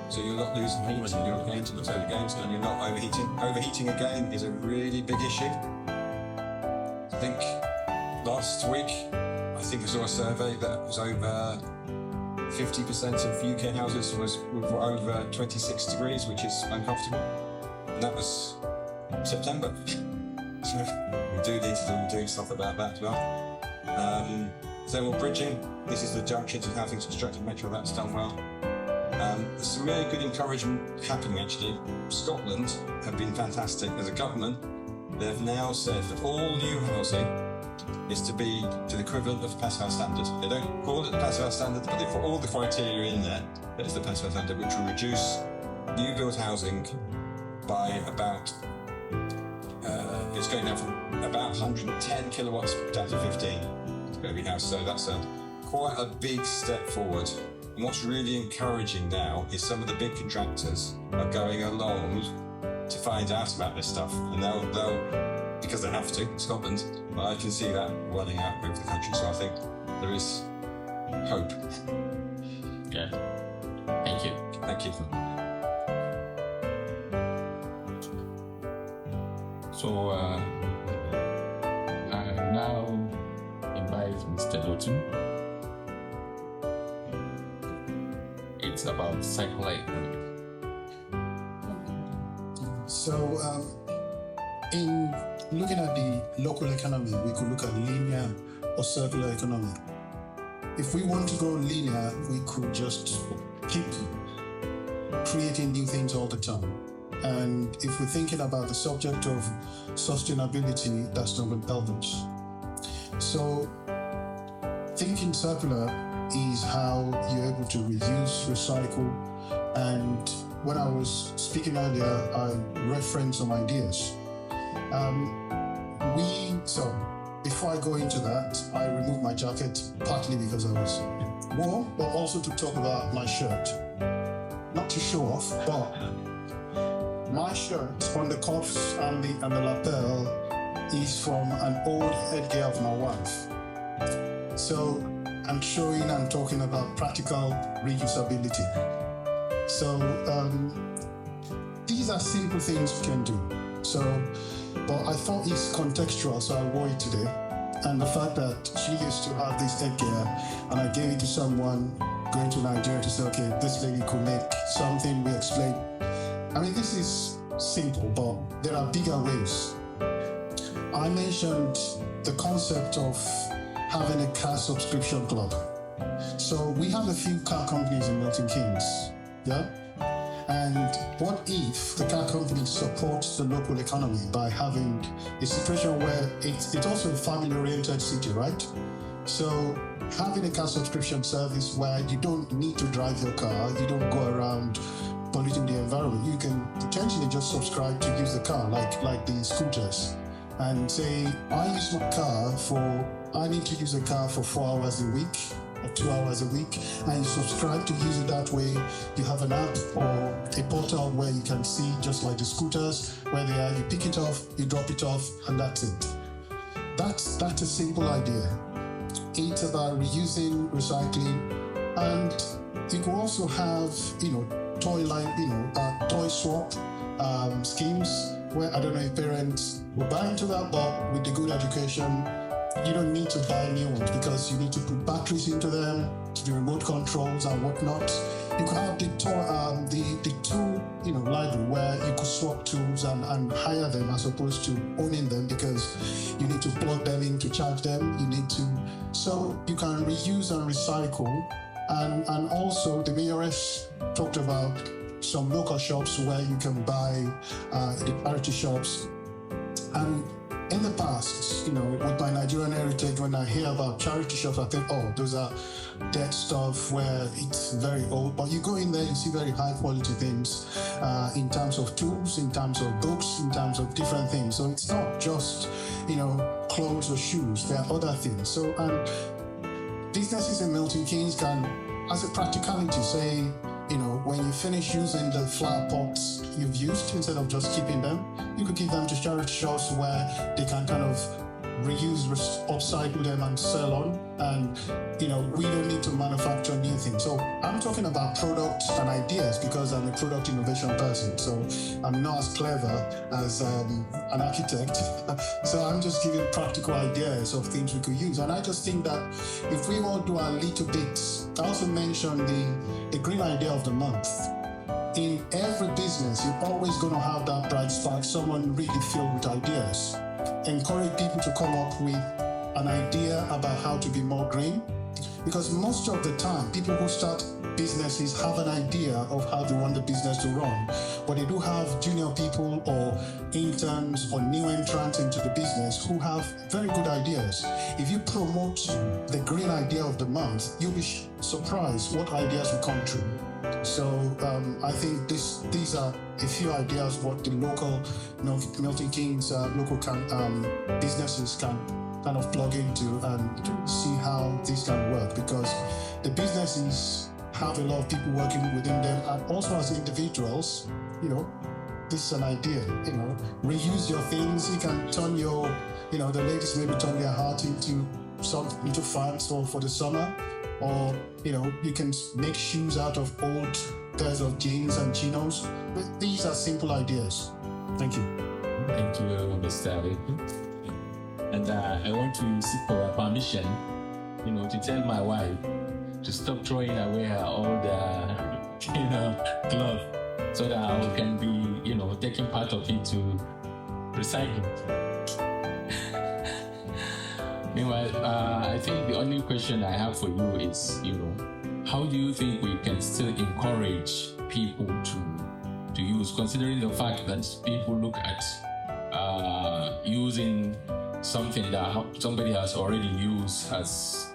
so you're not losing heat when you're going to the solar games and you're not overheating. Overheating again is a really big issue. I think last week, I saw a survey that was over 50% of UK houses were over 26 degrees, which is uncomfortable. And that was September. So we do need to do stuff about that as well. Thermal bridging, this is the junctions of how things are constructed, make sure that's done well. There's some really good encouragement happening actually. Scotland have been fantastic as a government. They've now said that all new housing is to be to the equivalent of the Passivhaus standard. They don't call it the Passivhaus standard, but they put all the criteria in there. That is the Passivhaus standard, which will reduce new build housing by about, it's going down from about 110 kilowatts down to 15 for every house. So that's quite a big step forward. And what's really encouraging now is some of the big contractors are going along to find out about this stuff, and they'll because they have to in Scotland. But I can see that running out over the country, so I think there is hope. Yeah. Thank you. Thank you. So I now invite Mr. Lotun. It's about circular economy. So, in looking at the local economy, we could look at linear or circular economy. If we want to go linear, we could just keep creating new things all the time. And if we're thinking about the subject of sustainability, that's not going to help us. So, thinking circular is how you're able to reuse, recycle, and when I was speaking earlier, I referenced some ideas. So before I go into that, I removed my jacket partly because I was One, but also to talk about my shirt. Not to show off, but my shirt on the cuffs and the lapel is from an old headgear of my wife. So I'm showing and talking about practical reusability. So these are simple things we can do. So, but I thought it's contextual, so I wore it today. And the fact that she used to have this headgear and I gave it to someone going to Nigeria to say, okay, this lady could make something we explain. I mean, this is simple, but there are bigger ways. I mentioned the concept of having a car subscription club. So we have a few car companies in Milton Keynes, yeah? And what if the car company supports the local economy by having a situation where it's also a family-oriented city, right? So having a car subscription service where you don't need to drive your car, you don't go around polluting the environment, you can potentially just subscribe to use the car, like the scooters, and say, I need to use a car for 4 hours a week, or 2 hours a week, and you subscribe to use it that way. You have an app or a portal where you can see, just like the scooters, where they are, you pick it off, you drop it off, and that's it. That's a simple idea. It's about reusing, recycling, and you can also have, toy swap schemes where, I don't know if parents will buy into that, but with the good education, you don't need to buy new ones because you need to put batteries into them, the remote controls and whatnot. You can have the tool, library where you could swap tools and hire them as opposed to owning them because you need to plug them in to charge them. So you can reuse and recycle. And also the mayoress talked about some local shops where you can buy the charity shops. And in the past, with my Nigerian heritage, when I hear about charity shops, I think, oh, those are dead stuff where it's very old. But you go in there, you see very high quality things in terms of tools, in terms of books, in terms of different things. So it's not just, clothes or shoes. There are other things. So, and businesses in Milton Keynes can, as a practicality, say, when you finish using the flower pots you've used, instead of just keeping them, you could give them to charity shops where they can kind of reuse, upcycle them and sell on. And, we don't need to manufacture new things. So I'm talking about products and ideas because I'm a product innovation person. So I'm not as clever as an architect. So I'm just giving practical ideas of things we could use. And I just think that if we all do a little bit, I also mentioned the green idea of the month. In every business, you're always going to have that bright spark, someone really filled with ideas. Encourage people to come up with an idea about how to be more green. Because most of the time, people who start businesses have an idea of how they want the business to run. But they do have junior people or interns or new entrants into the business who have very good ideas. If you promote the green idea of the month, you'll be surprised what ideas will come true. So I think these are a few ideas what the local Milton Keynes local businesses can kind of plug into and see how this can work, because the businesses have a lot of people working within them, and also as individuals, this is an idea, reuse your things. You can turn your, the ladies maybe turn their heart into fans for the summer, or you can make shoes out of old pairs of jeans and chinos. But these are simple ideas. Thank you. Thank you, Mr. Ali. And I want to seek for permission, to tell my wife to stop throwing away her old, cloth, so that I can be, taking part of it to recycling. Meanwhile, I think the only question I have for you is, how do you think we can still encourage people to use, considering the fact that people look at using something that somebody has already used as,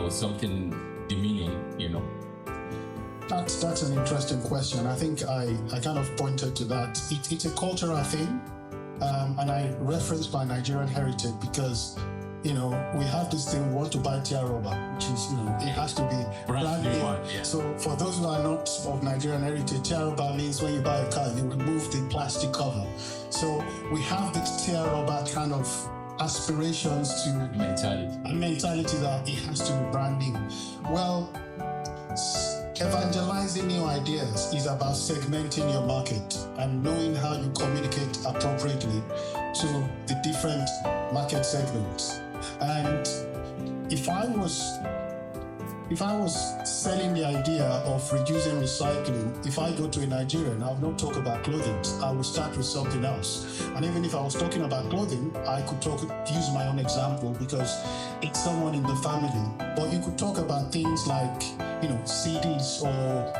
something demeaning, That's an interesting question. I think I kind of pointed to that. It's a cultural thing, and I referenced my Nigerian heritage because we have this thing, we want to buy Tia Rubber, which is, it has to be brand new. Yeah. So for those who are not of Nigerian heritage, Tia Rubber means when you buy a car, you remove the plastic cover. So we have this Tia Rubber kind of aspirations to mentality that it has to be brand new. Well, evangelizing new ideas is about segmenting your market and knowing how you communicate appropriately to the different market segments. And if I was selling the idea of reducing recycling, if I go to a Nigerian, I would not talk about clothing. I would start with something else. And even if I was talking about clothing, I could use my own example because it's someone in the family. But you could talk about things like, CDs or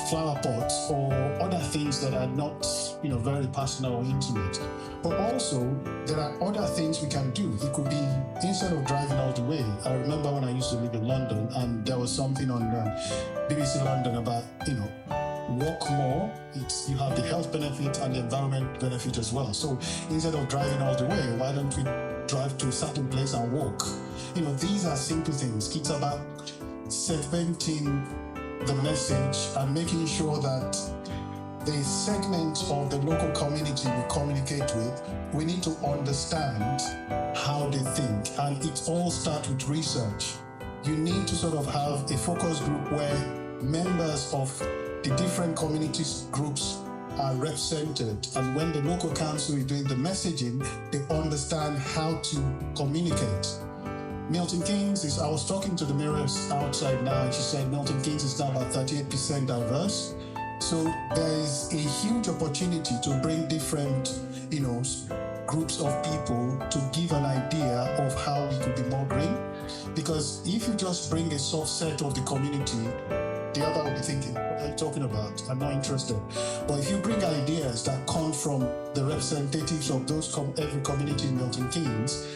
flower pots or other things that are not, very personal or intimate. But also, there are other things we can do. It could be, instead of driving all the way, I remember when I used to live in London and there was something on BBC London about, walk more. You have the health benefit and the environment benefit as well. So instead of driving all the way, why don't we drive to a certain place and walk? These are simple things. It's about segmenting the message and making sure that the segment of the local community we communicate with, we need to understand how they think. And it all starts with research. You need to sort of have a focus group where members of the different communities groups are represented. And when the local council is doing the messaging, they understand how to communicate. Milton Keynes I was talking to the mirrors outside now, and she said Milton Keynes is now about 38% diverse. So there is a huge opportunity to bring different, groups of people to give an idea of how we could be more green. Because if you just bring a soft set of the community, the other will be thinking, what are you talking about? I'm not interested. But if you bring ideas that come from the representatives of every community in Milton Keynes,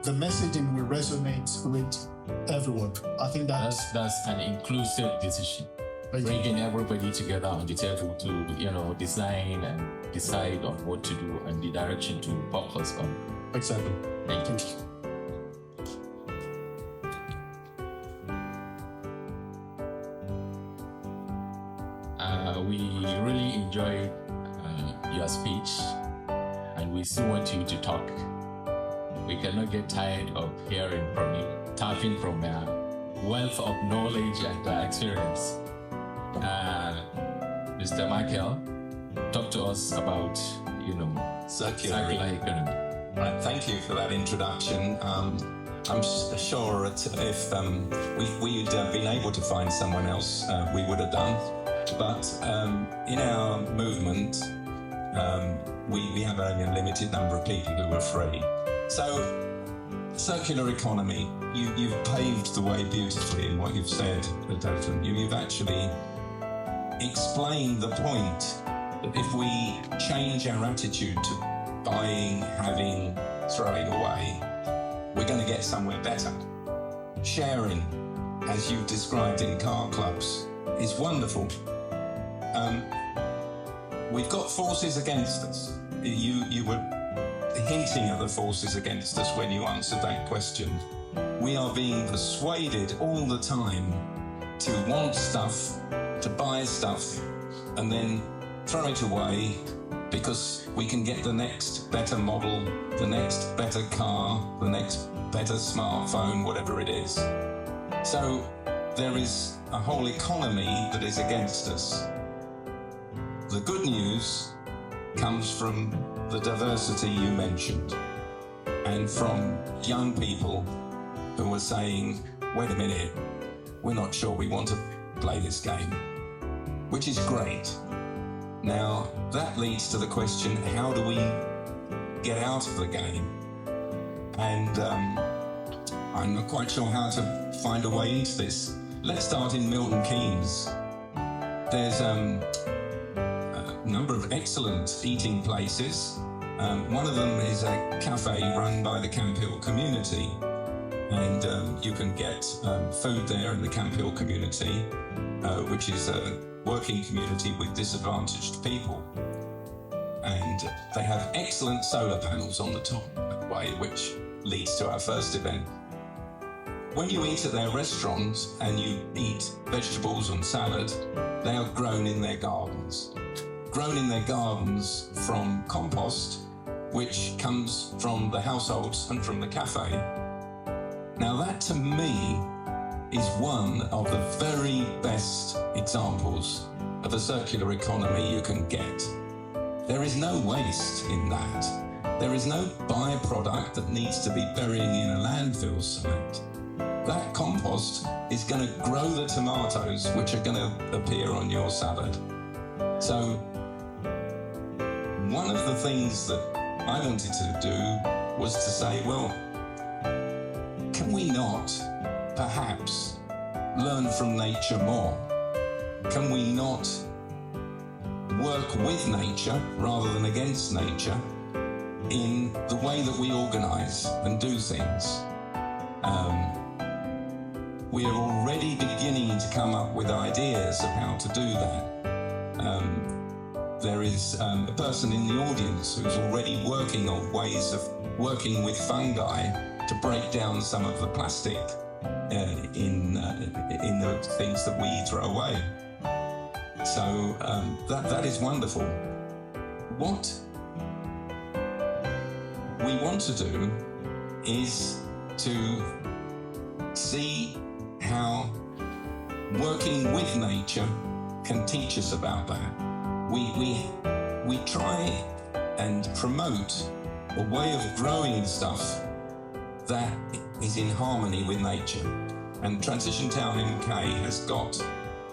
the messaging will resonate with everyone. I think that's an inclusive decision. Bringing everybody together on the table to, design and decide on what to do and the direction to focus on. Exactly. Thank you. We really enjoyed your speech, and we still want you to talk. We cannot get tired of hearing from you, tapping from a wealth of knowledge and experience. Mr. Michael, talk to us about, circular economy. Right, thank you for that introduction. I'm sure that if we'd been able to find someone else, we would have done. But in our movement, we have only a limited number of people who are free. So, circular economy, you've paved the way beautifully in what you've said, Dathan. You've actually explained the point that if we change our attitude to buying, having, throwing away, we're going to get somewhere better. Sharing, as you've described in car clubs, is wonderful. We've got forces against us. You were hinting at the forces against us when you answered that question. We are being persuaded all the time to want stuff, to buy stuff, and then throw it away because we can get the next better model, the next better car, the next better smartphone, whatever it is. So there is a whole economy that is against us. The good news comes from the diversity you mentioned and from young people who are saying, wait a minute, we're not sure we want to play this game, which is great. Now, that leads to the question, how do we get out of the game? And I'm not quite sure how to find a way into this. Let's start in Milton Keynes. There's a number of excellent eating places. One of them is a cafe run by the Camp Hill community. And you can get food there in the Camp Hill community, which is a working community with disadvantaged people. And they have excellent solar panels on the top, by the way, which leads to our first event. When you eat at their restaurants and you eat vegetables and salad, they are grown in their gardens. Grown in their gardens from compost, which comes from the households and from the cafe. Now that to me is one of the very best examples of a circular economy you can get. There is no waste in that. There is no byproduct that needs to be burying in a landfill site. That compost is going to grow the tomatoes which are going to appear on your salad. So one of the things that I wanted to do was to say, well, can we not perhaps learn from nature more? Can we not work with nature rather than against nature in the way that we organise and do things? We are already beginning to come up with ideas of how to do that. There is a person in the audience who's already working on ways of working with fungi to break down some of the plastic in the things that we throw away. So that is wonderful. What we want to do is to see how working with nature can teach us about that. We try and promote a way of growing stuff that is in harmony with nature. And Transition Town MK has got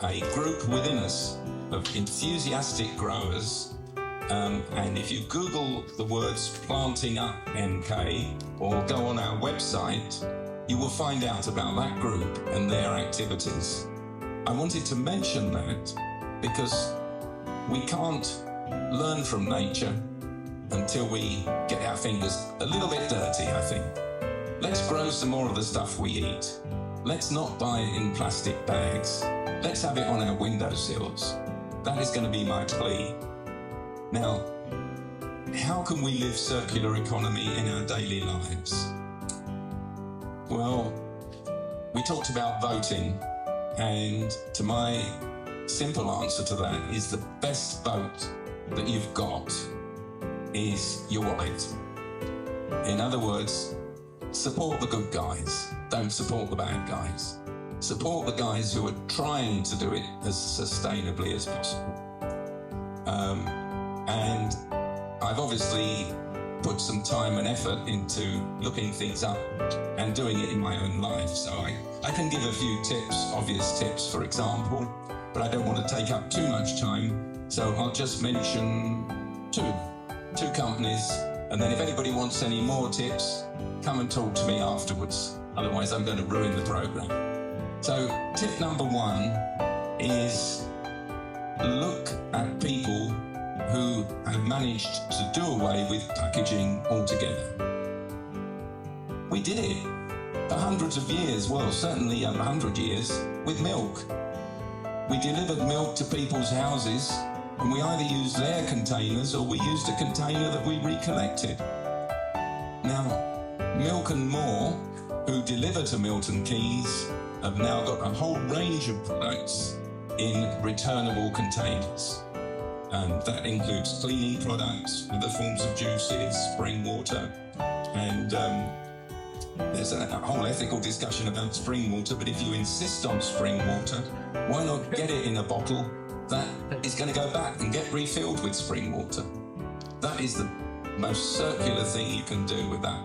a group within us of enthusiastic growers. And if you Google the words Planting Up MK or go on our website, you will find out about that group and their activities. I wanted to mention that because we can't learn from nature until we get our fingers a little bit dirty, I think. Let's grow some more of the stuff we eat. Let's not buy it in plastic bags. Let's have it on our windowsills. That is going to be my plea. Now, how can we live circular economy in our daily lives? Well, we talked about voting, and to my simple answer to that is the best vote that you've got is your wallet. In other words, support the good guys, don't support the bad guys. Support the guys who are trying to do it as sustainably as possible. And I've obviously put some time and effort into looking things up and doing it in my own life. So I can give a few tips, obvious tips, for example, but I don't want to take up too much time. So I'll just mention two companies, and then if anybody wants any more tips, come and talk to me afterwards. Otherwise, I'm going to ruin the program. So tip number one is look at people who have managed to do away with packaging altogether. We did it for hundreds of years, well, certainly 100 years, with milk. We delivered milk to people's houses, and we either used their containers or we used a container that we recollected. Now, Milk and More, who deliver to Milton Keynes, have now got a whole range of products in returnable containers. And that includes cleaning products, other forms of juices, spring water, and there's a whole ethical discussion about spring water, but if you insist on spring water, why not get it in a bottle that is going to go back and get refilled with spring water? That is the most circular thing you can do with that.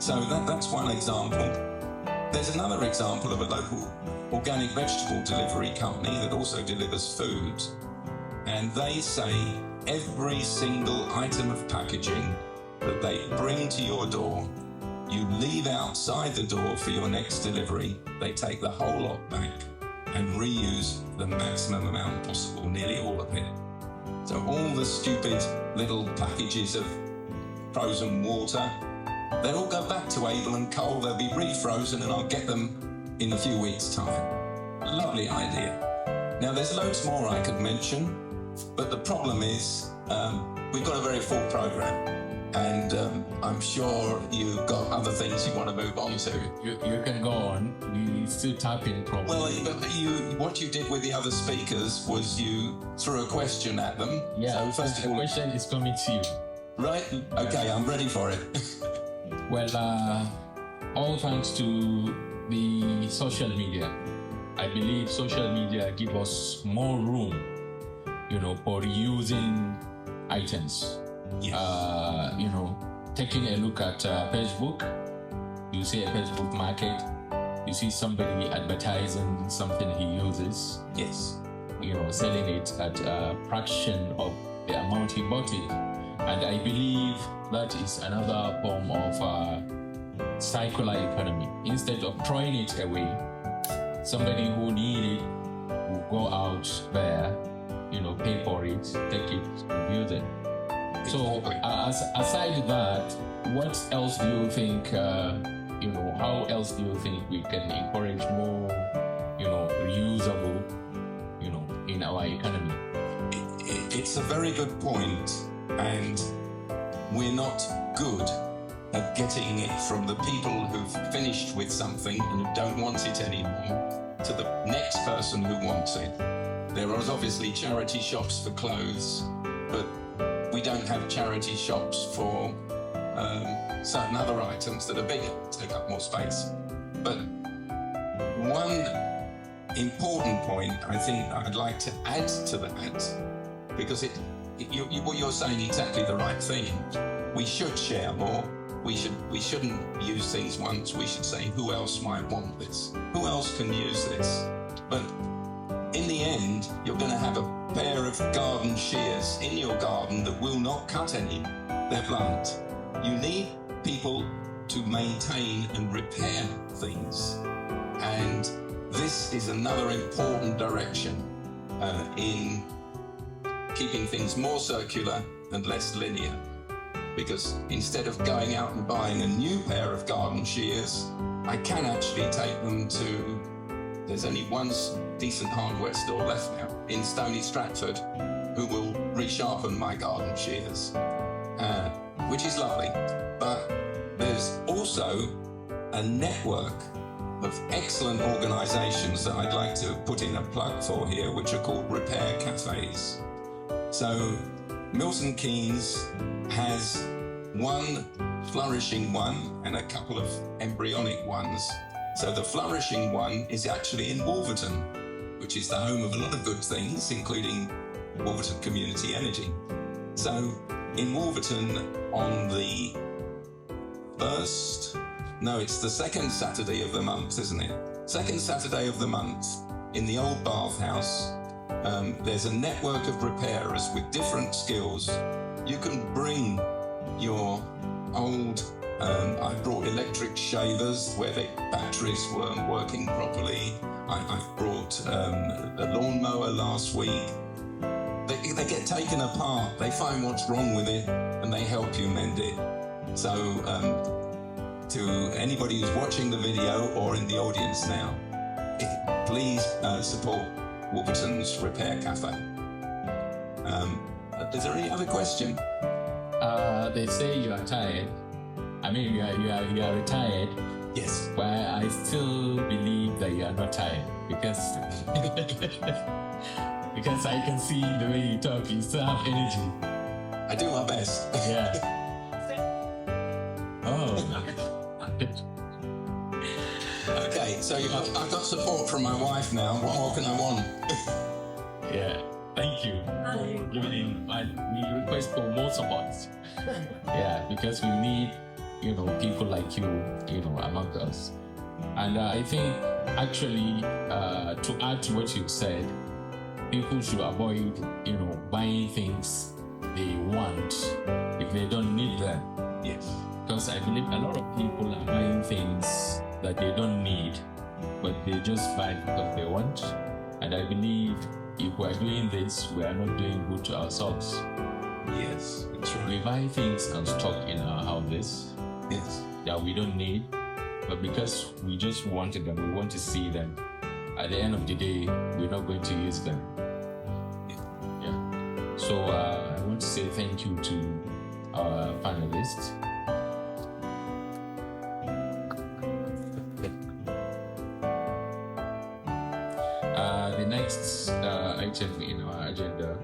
So that's one example. There's another example of a local organic vegetable delivery company that also delivers food. And they say every single item of packaging that they bring to your door, you leave outside the door for your next delivery, they take the whole lot back and reuse the maximum amount possible, nearly all of it. So all the stupid little packages of frozen water, they'll all go back to Abel and Cole, they'll be refrozen and I'll get them in a few weeks' time. Lovely idea. Now there's loads more I could mention, but the problem is we've got a very full program and I'm sure you've got other things you want to move on to. You can go on. We still tapping probably. Well, what you did with the other speakers was you threw a question at them. Yeah, So first of the all, question is coming to you. right? Okay, I'm ready for it. Well, all thanks to the social media. I believe social media give us more room, for reusing items. Yes. Taking a look at Facebook, you see a Facebook market, you see somebody advertising something he uses, Yes. selling it at a fraction of the amount he bought it. And I believe that is another form of circular economy. Instead of throwing it away, somebody who needs it will go out there, pay for it, take it, use it. So, aside that, what else do you think, how else do you think we can encourage more, reusable, in our economy? It's a very good point, and we're not good at getting it from the people who've finished with something and who don't want it anymore to the next person who wants it. There are obviously charity shops for clothes, but we don't have charity shops for certain other items that are bigger, take up more space. But one important point I think I'd like to add to that, because what you're saying exactly the right thing. We should share more. We shouldn't use things once. We should say, who else might want this? Who else can use this? But in the end, you're going to have a pair of garden shears in your garden that will not cut any. They're blunt. You need people to maintain and repair things. And this is another important direction in keeping things more circular and less linear. Because instead of going out and buying a new pair of garden shears, I can actually take them to, there's only one decent hardware store left now in Stony Stratford who will resharpen my garden shears, which is lovely. But there's also a network of excellent organisations that I'd like to put in a plug for here, which are called repair cafes. So Milton Keynes has one flourishing one and a couple of embryonic ones. So the flourishing one is actually in Wolverton, which is the home of a lot of good things, including Wolverton Community Energy. So in Wolverton on the it's the second Saturday of the month, isn't it? Second Saturday of the month in the old bathhouse, there's a network of repairers with different skills. You can bring your old, I brought electric shavers where the batteries weren't working properly. I brought a lawnmower last week. They get taken apart, they find what's wrong with it, and they help you mend it. So to anybody who's watching the video or in the audience now, please support Wolverton's Repair Cafe. Is there any other question? They say you are tired. I mean, you are retired. Yes. But I still believe that you are not tired because because I can see the way you talk. You still have energy. I do my best. Yeah. Oh. Okay, so I've got support from my wife now. What more can I want? Yeah. Thank you for giving in. We request for more support. Yeah, because we need, people like you, among us. And I think actually, to add to what you said, people should avoid, buying things they want if they don't need them. Yes. Because I believe a lot of people are buying things that they don't need, but they just buy because they want. And I believe if we are doing this, we are not doing good to ourselves. Yes, that's right. We buy things and stock in our houses Yes. that we don't need, but because we just wanted them, we want to see them. At the end of the day, we're not going to use them. Yeah. So I want to say thank you to our panelists. The next item in our agenda,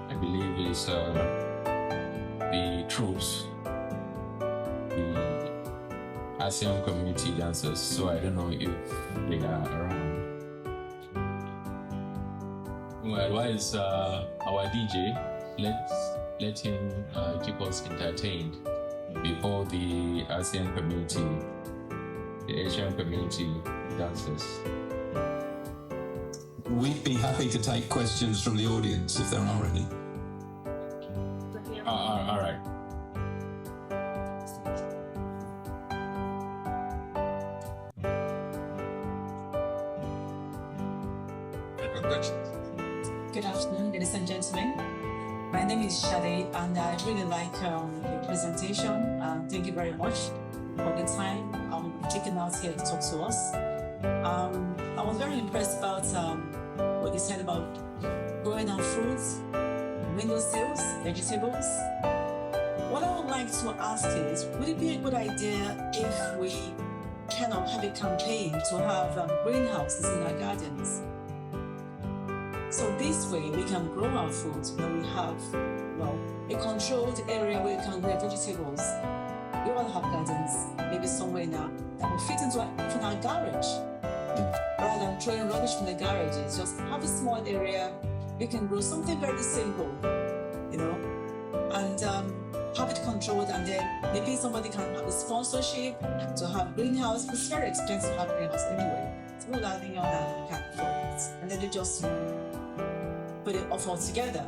I believe, is the troops, the ASEAN community dancers. So I don't know if they are around. Well, why is our DJ? Let him keep us entertained before the ASEAN community, the Asian community dancers. We'd be happy to take questions from the audience if there are any. All right. Good afternoon, ladies and gentlemen. My name is Shade, and I really like the presentation. Thank you very much for the time taken out here to talk to us. I was very impressed about what you said about growing our fruits, windowsills, vegetables. What I would like to ask is, would it be a good idea if we kind of have a campaign to have greenhouses in our gardens? So this way we can grow our food when we have, a controlled area where we can grow vegetables. We all have gardens, maybe somewhere now that will fit into our garage. Rather than throwing rubbish from the garages, just have a small area. We can grow something very simple, and have it controlled, and then maybe somebody can have a sponsorship to have greenhouse. It's very expensive to have greenhouse anyway. So we'll have thing on that can afford it, and then they just put it all together.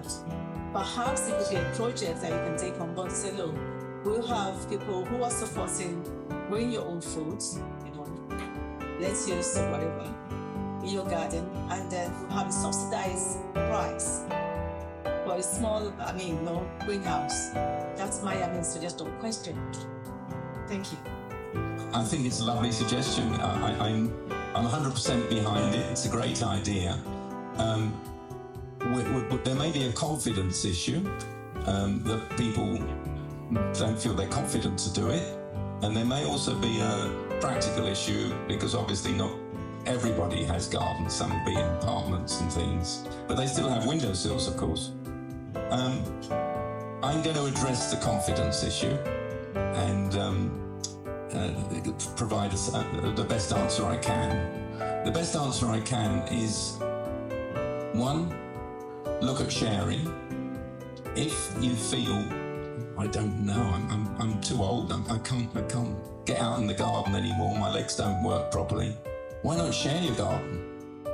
Perhaps it could be a project that you can take on board. Say, look, we'll have people who are supporting growing your own foods, let's use whatever in your garden, and then we'll have a subsidized price for a small, greenhouse. That's my suggestion question. Thank you. I think it's a lovely suggestion. I'm 100% behind it. It's a great idea. There may be a confidence issue that people don't feel they're confident to do it, and there may also be a practical issue because obviously not everybody has gardens. Some be in apartments and things, but they still have windowsills, of course. I'm going to address the confidence issue and provide the best answer I can. The best answer I can is, one, look at sharing. If you feel, I don't know, I'm too old, I can't get out in the garden anymore, my legs don't work properly. Why not share your garden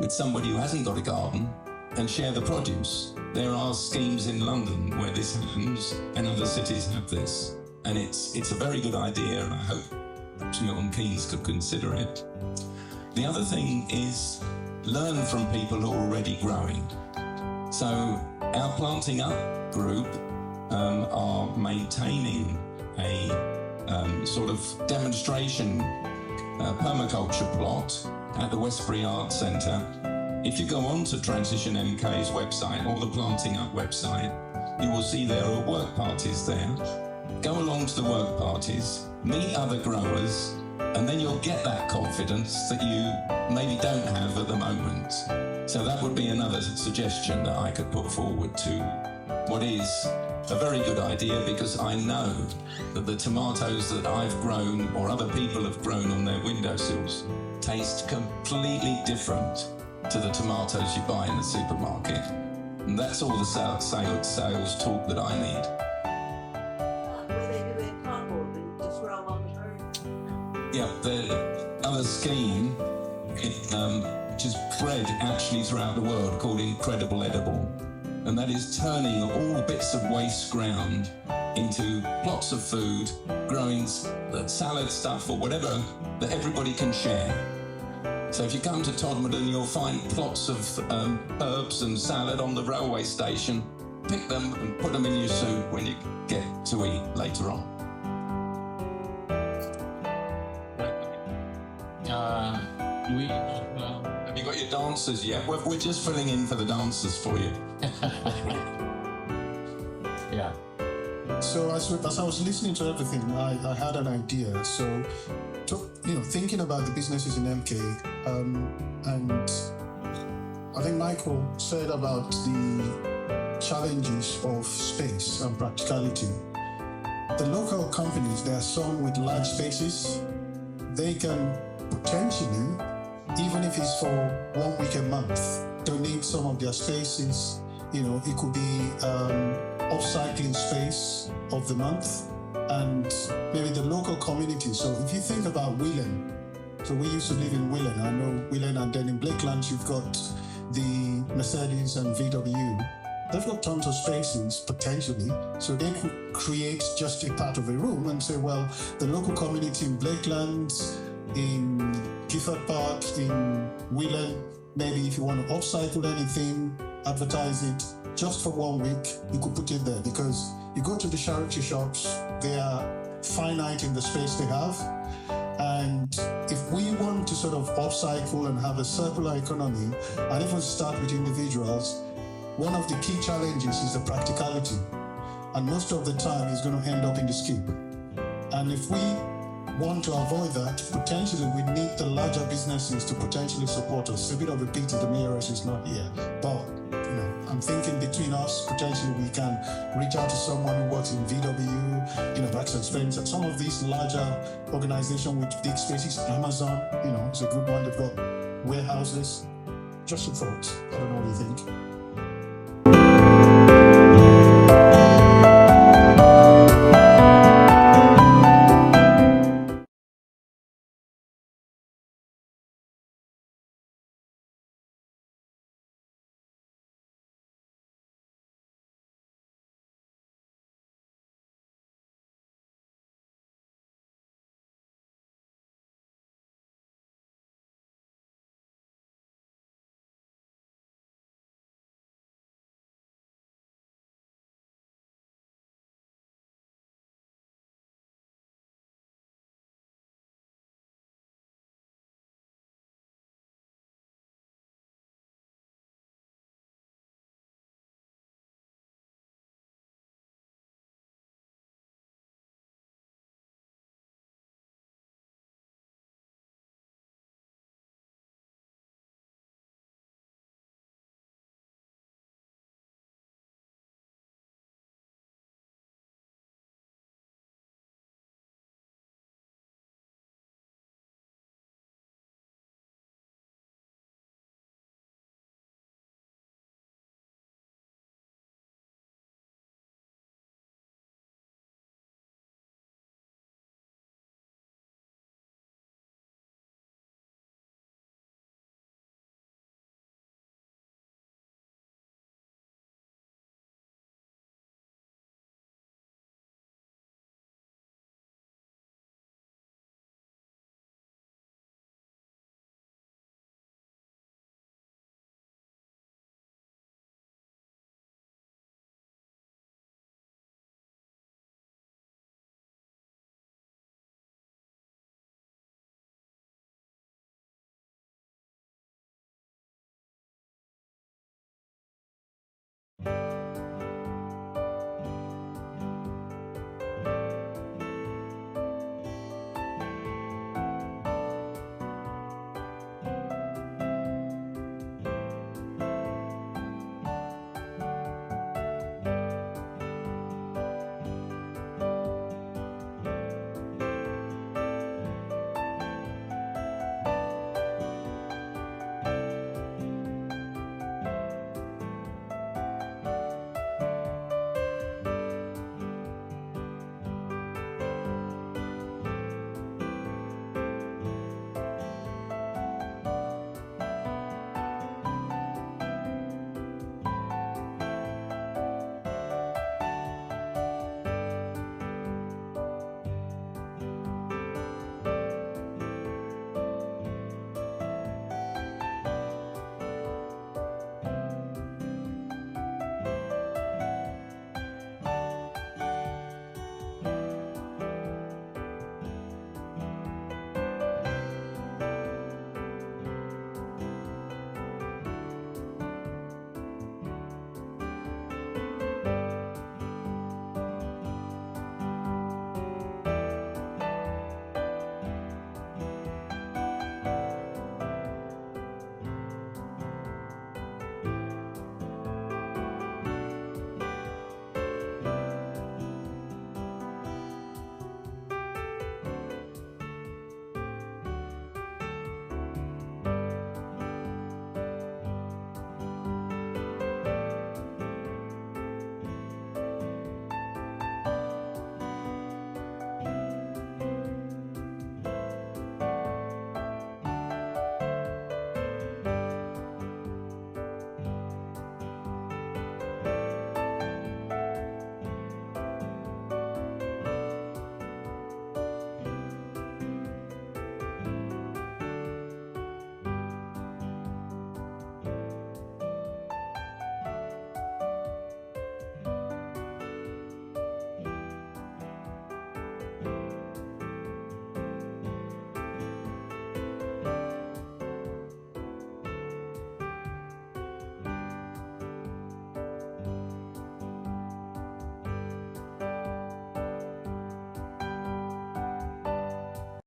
with somebody who hasn't got a garden and share the produce? There are schemes in London where this happens, and other cities have this. And it's a very good idea, and I hope Milton Keynes could consider it. The other thing is learn from people who are already growing. So our Planting Up group are maintaining a sort of demonstration permaculture plot at the Westbury Arts Centre. If you go on to Transition MK's website or the Planting Up website, you will see there are work parties there. Go along to the work parties, meet other growers, and then you'll get that confidence that you maybe don't have at the moment. So that would be another suggestion that I could put forward to what is a very good idea, because I know that the tomatoes that I've grown or other people have grown on their windowsills taste completely different to the tomatoes you buy in the supermarket. And that's all the sales talk that I need. Yeah, the other scheme, which is spread actually throughout the world, called Incredible Edible. And that is turning all bits of waste ground into plots of food, growing salad stuff or whatever that everybody can share. So if you come to Todmorden, you'll find plots of herbs and salad on the railway station. Pick them and put them in your soup when you get to eat later on. Have you got your dancers yet? We're just filling in for the dancers for you. Yeah. So as I was listening to everything, I had an idea. So, thinking about the businesses in MK, and I think Michael said about the challenges of space and practicality. The local companies, there are some with large spaces. They can potentially, even if it's for 1 week a month, donate some of their spaces. It could be upcycling space of the month, and maybe the local community. So if you think about Whelan, so we used to live in Whelan. I know Whelan, and then in Blakelands you've got the Mercedes and VW. They've got tons of spaces potentially, so they could create just a part of a room and say, well, the local community in Blakelands, in Gifford Park, in Whelan, maybe if you want to upcycle anything, advertise it just for 1 week, you could put it there, because you go to the charity shops, they are finite in the space they have. And if we want to sort of upcycle and have a circular economy, and even start with individuals, one of the key challenges is the practicality. And most of the time, it's going to end up in the skip. And if we want to avoid that, potentially we need the larger businesses to potentially support us. It's a bit of a pity the mayoress is not here. But, I'm thinking between us, potentially we can reach out to someone who works in VW, Marks and Spencer, some of these larger organizations with big spaces. Amazon, it's a good one. They've got warehouses. Just a thought. I don't know what you think.